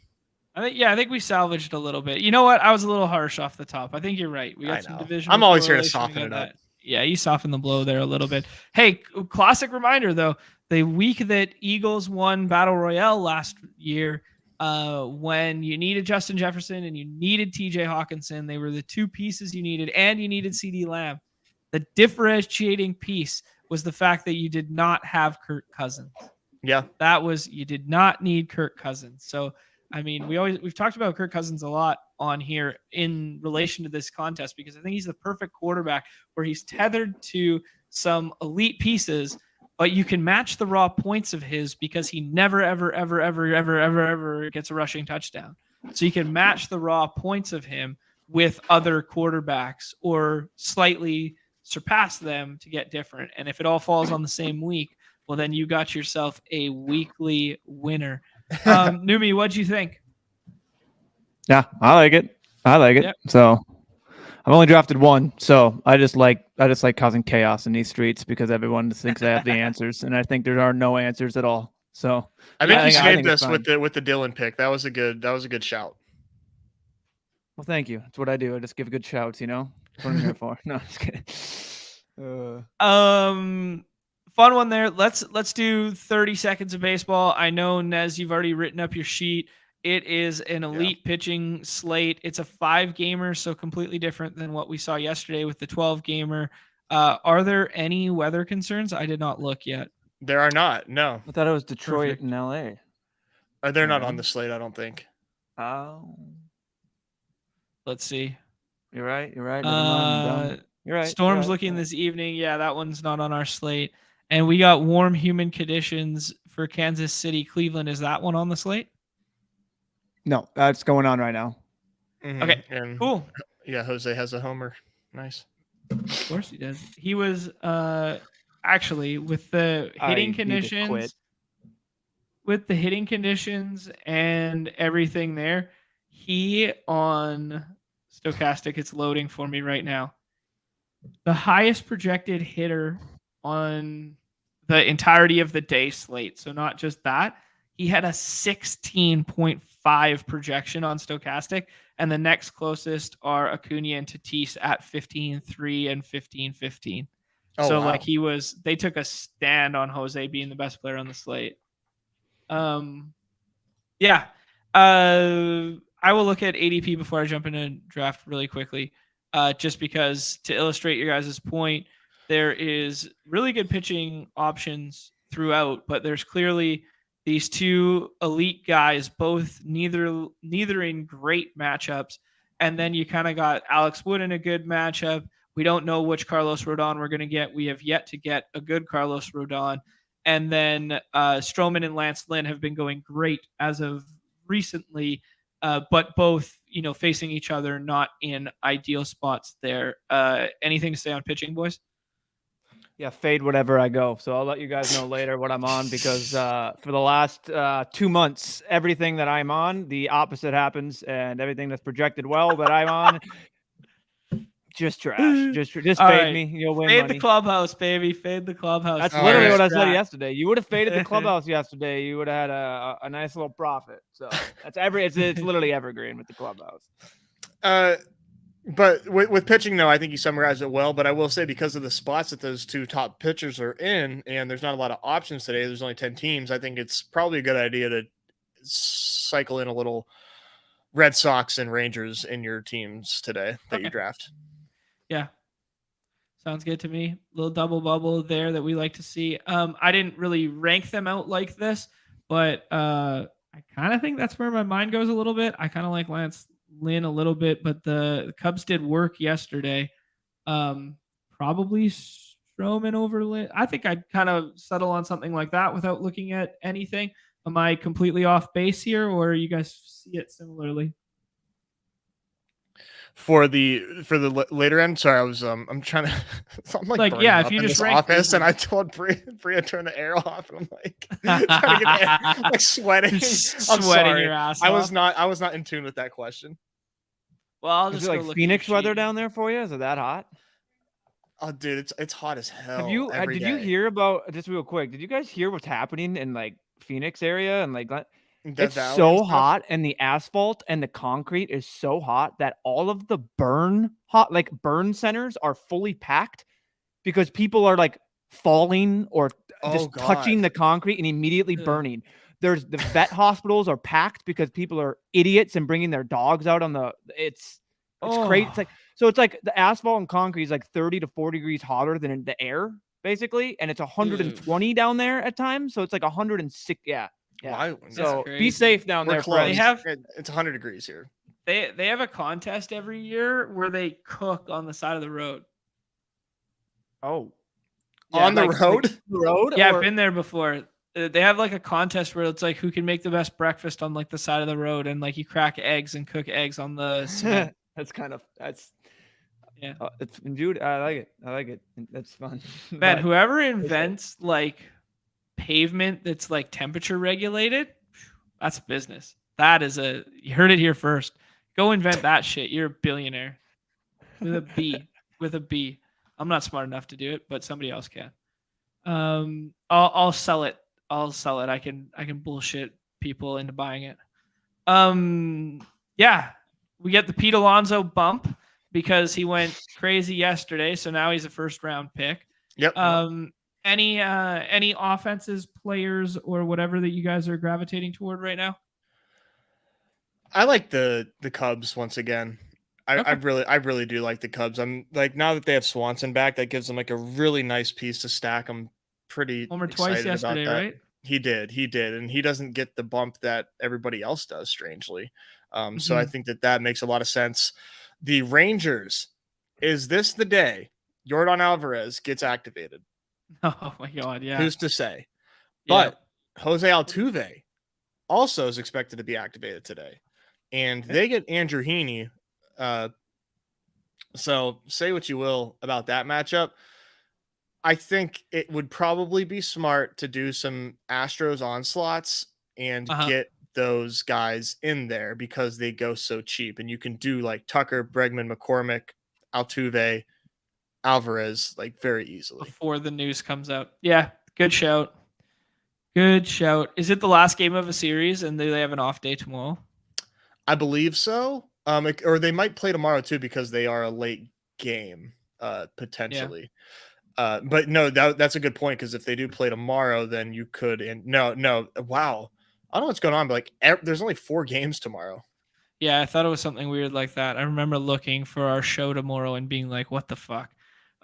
I think we salvaged a little bit. You know what? I was a little harsh off the top. I think you're right. We got some division. I'm always here to soften it up. Yeah, you softened the blow there a little bit. Hey, classic reminder though, the week that Eagles won Battle Royale last year, when you needed Justin Jefferson and you needed TJ Hawkinson, they were the two pieces you needed, and you needed CeeDee Lamb. The differentiating piece was the fact that you did not have Kirk Cousins. Yeah. You did not need Kirk Cousins. So, I mean, we've talked about Kirk Cousins a lot on here in relation to this contest because I think he's the perfect quarterback where he's tethered to some elite pieces, but you can match the raw points of his because he never, ever gets a rushing touchdown. So you can match the raw points of him with other quarterbacks or slightly surpass them to get different. And if it all falls on the same week, well, then you got yourself a weekly winner. Neumy, what'd you think? Yeah, I like it. Yep. So I've only drafted one, so I just like causing chaos in these streets because everyone just thinks they have the answers, and I think there are no answers at all. So I think you saved us with the Dylan pick. That was a good shout. Well, thank you. That's what I do. I just give good shouts, you know. That's what I'm here for. No, just kidding. Fun one there. Let's do 30 seconds of baseball. I know, Nez, you've already written up your sheet. It is an elite pitching slate. It's a 5-gamer, so completely different than what we saw yesterday with the 12-gamer. Are there any weather concerns? I did not look yet. There are not. No. I thought it was Detroit and LA. They're not on the slate, I don't think. Oh. Let's see. You're right. You're right. You're right. Storms looking this evening. Yeah, that one's not on our slate. And we got warm, humid conditions for Kansas City, Cleveland. Is that one on the slate? No, that's going on right now. Okay, and cool. Yeah, Jose has a homer. Nice. Of course he does. He was actually with the hitting conditions, and everything there. He on Stochastic, it's loading for me right now. The highest projected hitter on the entirety of the day slate. So not just that, he had a 16.5 projection on Stochastic, and the next closest are Acuna and Tatis at 15.3 and 15.15. So wow. like they took a stand on Jose being the best player on the slate. Yeah. I will look at ADP before I jump into draft really quickly. Just because to illustrate your guys' point, there is really good pitching options throughout, but there's clearly these two elite guys, both neither in great matchups. And then you kind of got Alex Wood in a good matchup. We don't know which Carlos Rodon we're going to get. We have yet to get a good Carlos Rodon. And then Stroman and Lance Lynn have been going great as of recently, but both, facing each other, not in ideal spots there. Anything to say on pitching, boys? Yeah, fade whatever I go. So I'll let you guys know later what I'm on, because for the last 2 months, everything that I'm on, the opposite happens, and everything that's projected well that I'm on, just trash. Just fade right. me. You'll win Fade money. the clubhouse, baby. Fade the clubhouse. That's literally what I said yesterday. You would have faded the clubhouse yesterday. You would have had a nice little profit. So that's it's literally evergreen with the clubhouse. But with pitching, though, I think you summarized it well. But I will say, because of the spots that those two top pitchers are in, and there's not a lot of options today, there's only 10 teams, I think it's probably a good idea to cycle in a little Red Sox and Rangers in your teams today that you draft. Yeah. Sounds good to me. Little double bubble there that we like to see. I didn't really rank them out like this, but I kind of think that's where my mind goes a little bit. I kind of like Lance Lynn a little bit, but the Cubs did work yesterday. Probably Stroman over Lynn. I think I'd kind of settle on something like that without looking at anything. Am I completely off base here, or you guys see it similarly? For the later end, sorry, I was I'm trying to I'm like yeah, if you just rank office, and I told Bria to turn the air off, and I'm like trying to get the air, I'm like sweating. I'm sorry. Your ass I off. was not in tune with that question. Well, I'll just Is it like Phoenix weather down there for you? Is it that hot? Oh, dude, it's hot as hell. Did you hear about, just real quick? Did you guys hear what's happening in like Phoenix area and like? It's so hot, and the asphalt and the concrete is so hot that all of the burn centers are fully packed, because people are like falling or just touching the concrete and immediately burning. There's the vet hospitals are packed because people are idiots and bringing their dogs out on it's crazy. It's like the asphalt and concrete is like 30 to 40 degrees hotter than the air, basically, and it's 120 down there at times. So it's like 106. Yeah. Wow, so be safe down there. It's 100 degrees here. They have a contest every year where they cook on the side of the road. Oh, yeah, on the road? Like the road? Yeah, I've been there before. They have like a contest where it's like who can make the best breakfast on like the side of the road, and like you crack eggs and cook eggs on the cement. Yeah. Dude, I like it. That's fun. Man, whoever invents like pavement that's like temperature regulated, that's business. You heard it here first. Go invent that shit. You're a billionaire with a B. I'm not smart enough to do it, but somebody else can. I'll sell it. I can bullshit people into buying it. Yeah, we get the Pete Alonso bump because he went crazy yesterday, so now he's a first round pick. Yep. Any offenses, players, or whatever that you guys are gravitating toward right now? I like the Cubs once again. I really do like the Cubs. I'm like, now that they have Swanson back, that gives them like a really nice piece to stack. I'm pretty homer twice yesterday, right? He did, and he doesn't get the bump that everybody else does, strangely. So I think that makes a lot of sense. The Rangers, is this the day Yordan Alvarez gets activated? Oh my God, yeah. Who's to say? Yeah. But Jose Altuve also is expected to be activated today, and they get Andrew Heaney. So say what you will about that matchup. I think it would probably be smart to do some Astros onslaughts and Uh-huh. get those guys in there because they go so cheap. And you can do like Tucker, Bregman, McCormick, Altuve, Alvarez like very easily. Before the news comes out. Yeah, good shout. Good shout. Is it the last game of a series and do they have an off day tomorrow? I believe so. Or they might play tomorrow too because they are a late game, potentially. Yeah. But no, that's a good point because if they do play tomorrow, then you could. And no, wow, I don't know what's going on, but like, there's only 4 games tomorrow. Yeah, I thought it was something weird like that. I remember looking for our show tomorrow and being like, "What the fuck?"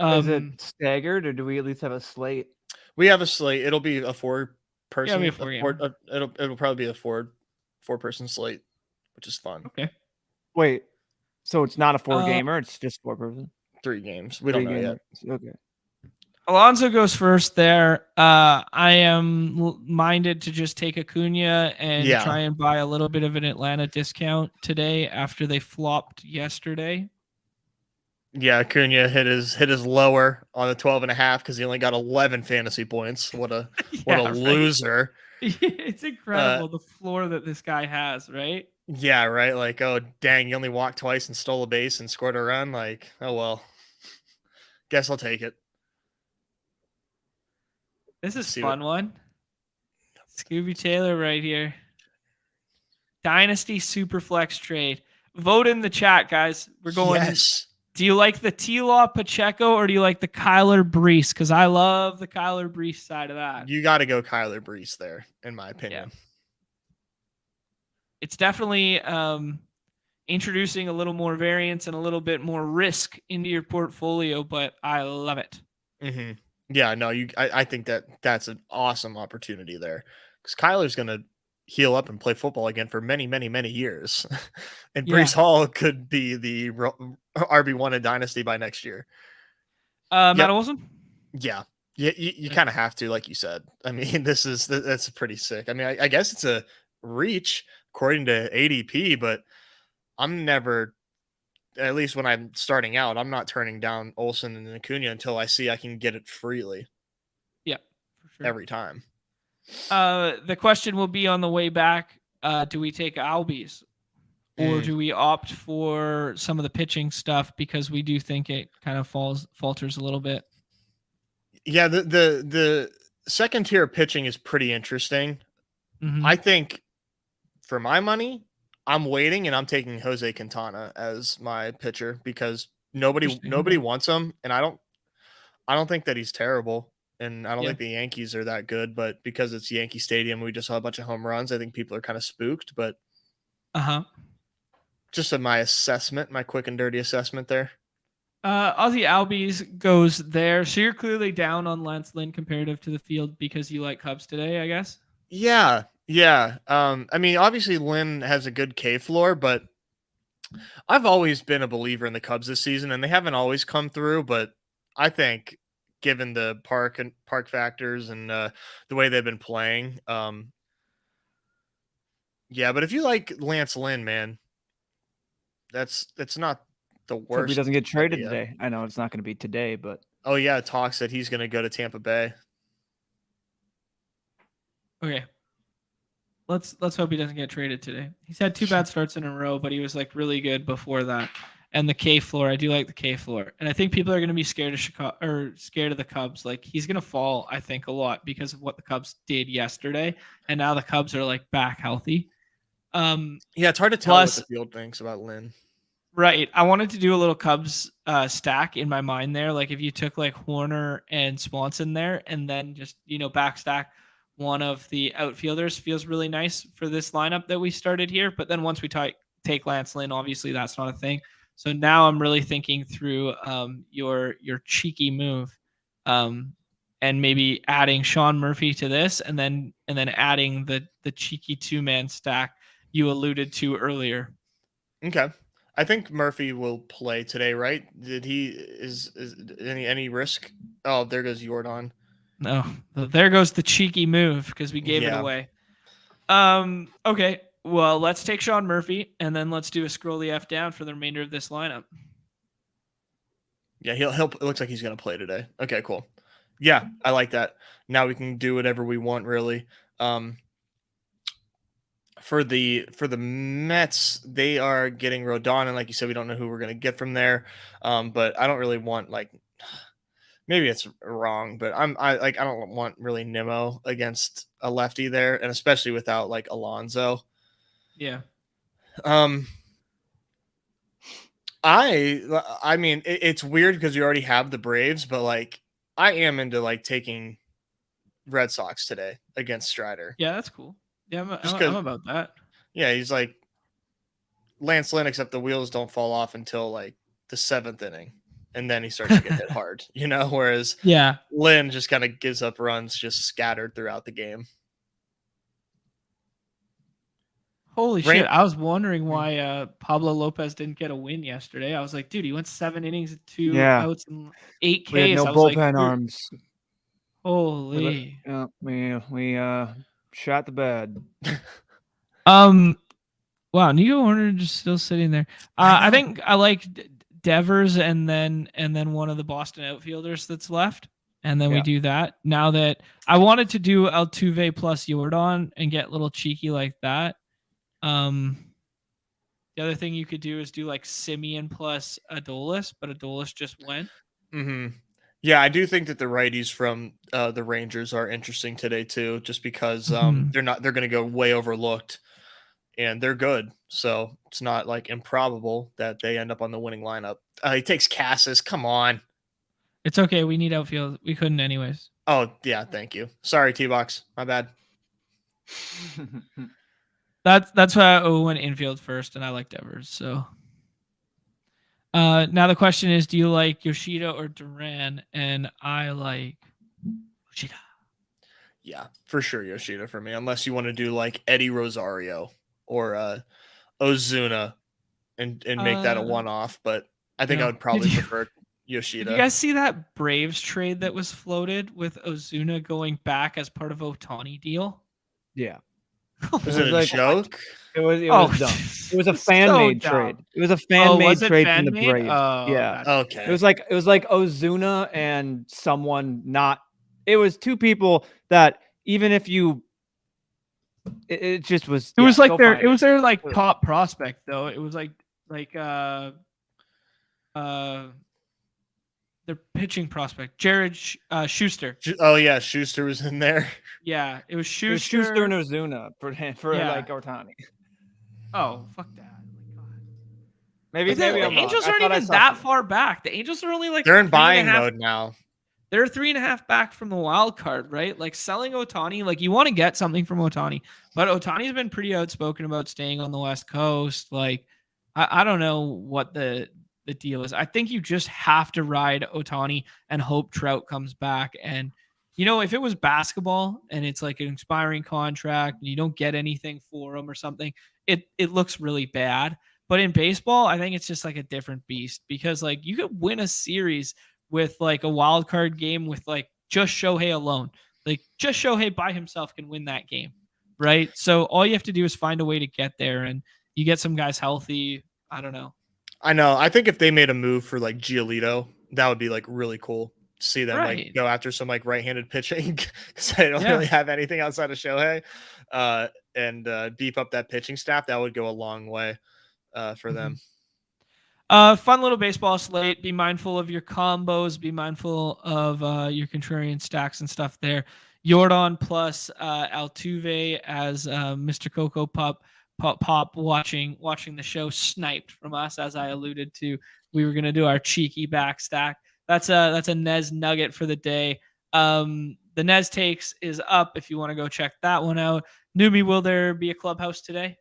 Is it staggered, or do we at least have a slate? We have a slate. It'll be a 4-person. Yeah, It'll probably be a 4-person slate, which is fun. Okay. Wait, so it's not a 4-gamer? It's just 4-person. 3 games. We don't know yet. Okay. Alonso goes first there. I am minded to just take Acuna and try and buy a little bit of an Atlanta discount today after they flopped yesterday. Yeah, Acuna hit his lower on the 12.5 because he only got 11 fantasy points. What a loser! It's incredible the floor that this guy has, right? Yeah, right. Like, oh dang, you only walked twice and stole a base and scored a run. Like, oh well. Guess I'll take it. This is a fun one. Scooby Taylor right here. Dynasty Superflex trade. Vote in the chat, guys. We're going. Yes. Do you like the T-Law Pacheco or do you like the Kyler Brees? Because I love the Kyler Brees side of that. You got to go Kyler Brees there, in my opinion. Yeah. It's definitely introducing a little more variance and a little bit more risk into your portfolio, but I love it. Mm-hmm. Yeah, no, I think that's an awesome opportunity there because Kyler's going to heal up and play football again for many, many, many years. And Brees Hall could be the RB1 in Dynasty by next year. Matt Olson? Yeah. You kind of have to, like you said. I mean, that's pretty sick. I mean, I guess it's a reach according to ADP, but I'm never, at least when I'm starting out, I'm not turning down Olsen and Acuna until I see I can get it freely. Yeah, for sure. Every time. The question will be on the way back. Do we take Albies or do we opt for some of the pitching stuff because we do think it kind of falters a little bit? Yeah, the second tier pitching is pretty interesting. Mm-hmm. I think for my money, I'm waiting and I'm taking Jose Quintana as my pitcher because nobody wants him, and I don't think that he's terrible, and I don't think the Yankees are that good, but because it's Yankee Stadium, we just saw a bunch of home runs. I think people are kind of spooked, but just my assessment, my quick and dirty assessment there. Ozzy Albies goes there. So you're clearly down on Lance Lynn comparative to the field because you like Cubs today, I guess. Yeah. I mean, obviously Lynn has a good K floor, but I've always been a believer in the Cubs this season, and they haven't always come through. But I think, given the park factors and the way they've been playing, yeah. But if you like Lance Lynn, man, that's not the worst. So if he doesn't get traded today, I know it's not going to be today, but oh yeah, talks that he's going to go to Tampa Bay. Okay. Let's hope he doesn't get traded today. He's had 2 bad starts in a row, but he was like really good before that. And the K floor, I do like the K floor. And I think people are going to be scared of Chicago or scared of the Cubs. Like he's going to fall, I think, a lot because of what the Cubs did yesterday. And now the Cubs are like back healthy. Yeah, it's hard to tell what the field thinks about Lynn. Right. I wanted to do a little Cubs stack in my mind there. Like if you took like Horner and Swanson there and then just, backstack one of the outfielders feels really nice for this lineup that we started here. But then once we take Lance Lynn, obviously that's not a thing. So now I'm really thinking through your cheeky move and maybe adding Sean Murphy to this and then adding the cheeky 2-man stack you alluded to earlier. Okay. I think Murphy will play today, right? Did he is any risk? Oh, there goes Jordan. No, there goes the cheeky move because we gave it away. Okay, well, let's take Sean Murphy and then let's do a scroll the F down for the remainder of this lineup. Yeah, he'll. It looks like he's gonna play today. Okay, cool. Yeah, I like that. Now we can do whatever we want, really. For the Mets, they are getting Rodon, and like you said, we don't know who we're gonna get from there. But I don't really want like. Maybe it's wrong, but I don't want really Nimmo against a lefty there, and especially without like Alonso. Yeah. I mean, it's weird because you already have the Braves, but like I am into like taking Red Sox today against Strider. Yeah, that's cool. Yeah, I'm about that. Yeah, he's like Lance Lynn, except the wheels don't fall off until like the 7th inning. And then he starts to get hit hard, whereas Lynn just kind of gives up runs just scattered throughout the game. Holy shit. I was wondering why Pablo Lopez didn't get a win yesterday. I was like, dude, he went 7 innings and 2 outs and 8 Ks. We had no bullpen arms. Holy. We shot the bed. Wow, Nico Horner just still sitting there. I think I like Devers and then one of the Boston outfielders that's left. And then we do that. Now that I wanted to do Altuve plus Jordan and get a little cheeky like that. The other thing you could do is do like Simeon plus Adolis, but Adolis just went. Mm-hmm. Yeah, I do think that the righties from the Rangers are interesting today too, just because they're going to go way overlooked. And they're good, so it's not like improbable that they end up on the winning lineup. He takes Cassis. Come on, it's okay. We need outfield. We couldn't anyways. Oh yeah, thank you. Sorry, T-Box. My bad. That's why I went infield first, and I like Devers. So now the question is, do you like Yoshida or Duran? And I like Yoshida. Yeah, for sure, Yoshida for me. Unless you want to do like Eddie Rosario or Ozuna and make that a one-off, but I think I would probably prefer Yoshida. Did you guys see that Braves trade that was floated with Ozuna going back as part of Ohtani deal? Yeah. Was it a joke? It was dumb. It was a fan-made trade. It was a fan-made trade from the Braves. Yeah. Okay. It was like Ozuna and someone not. It was two people that even if you. It just was. It was like their. It was their like top prospect though. It was like their pitching prospect, Jared Schuster. Oh yeah, Schuster was in there. Yeah, it was Schuster. It was Schuster and Ozuna for like Ohtani. Oh fuck that! Oh my god. Maybe the Angels aren't even that far back. The Angels are only like they're in buying mode now. They're 3.5 back from the wild card, right? Like selling Ohtani, like you want to get something from Ohtani, but Ohtani's been pretty outspoken about staying on the West Coast. Like, I don't know what the deal is. I think you just have to ride Ohtani and hope Trout comes back. And, if it was basketball and it's like an expiring contract and you don't get anything for him or something, it looks really bad. But in baseball, I think it's just like a different beast because like you could win a series with like a wild card game with like just Shohei alone. Like just Shohei by himself can win that game, right? So all you have to do is find a way to get there and you get some guys healthy. I don't know. I know. I think if they made a move for like Giolito, that would be like really cool to see them like go after some like right-handed pitching because they don't really have anything outside of Shohei and beef up that pitching staff. That would go a long way for them. Fun little baseball slate. Be mindful of your combos. Be mindful of your contrarian stacks and stuff there. Jordan plus Altuve as Mr. Coco Pop watching the show sniped from us, as I alluded to. We were gonna do our cheeky back stack. That's a Nez nugget for the day. The Nez takes is up if you want to go check that one out. Neumy, will there be a clubhouse today?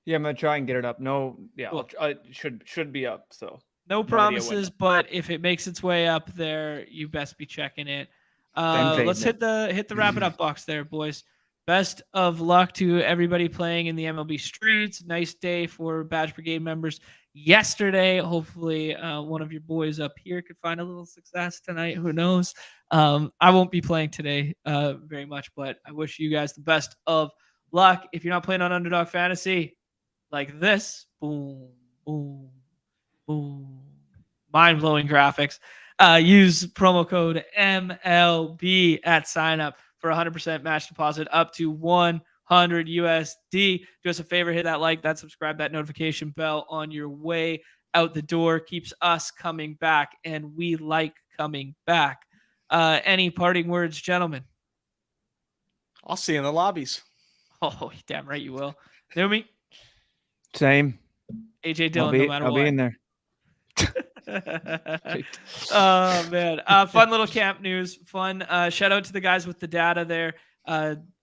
Yeah, I'm gonna try and get it up. No, yeah, cool. It should be up. So no promises, but if it makes its way up there, you best be checking it. Let's hit the wrap it up box there, boys. best of luck to everybody playing in the MLB streets. Nice day for Badge Brigade members yesterday. Hopefully, one of your boys up here could find a little success tonight. Who knows? I won't be playing today very much, but I wish you guys the best of luck. If you're not playing on Underdog Fantasy, like this, boom, boom, boom, mind-blowing graphics. Use promo code MLB at sign up for 100% match deposit up to 100 USD. Do us a favor, hit that like, that subscribe, that notification bell on your way out the door. Keeps us coming back, and we like coming back. Any parting words, gentlemen? I'll see you in the lobbies. Oh, damn right you will. Neumy? Same. AJ Dillon, no matter what. I'll be in there. Oh man, fun little camp news. Fun. Shout out to the guys with the data there.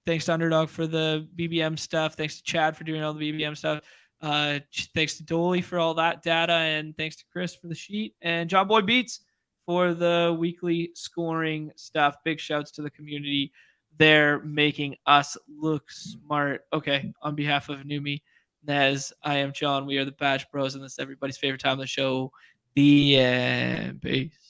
Thanks to Underdog for the BBM stuff. Thanks to Chad for doing all the BBM stuff. Thanks to Dolly for all that data, and thanks to Chris for the sheet, and John Boy Beats for the weekly scoring stuff. Big shouts to the community. They're making us look smart. Okay, on behalf of Neumy, Nez, I am John. We are the Badge Bros, and this is everybody's favorite time of the show, the Peace.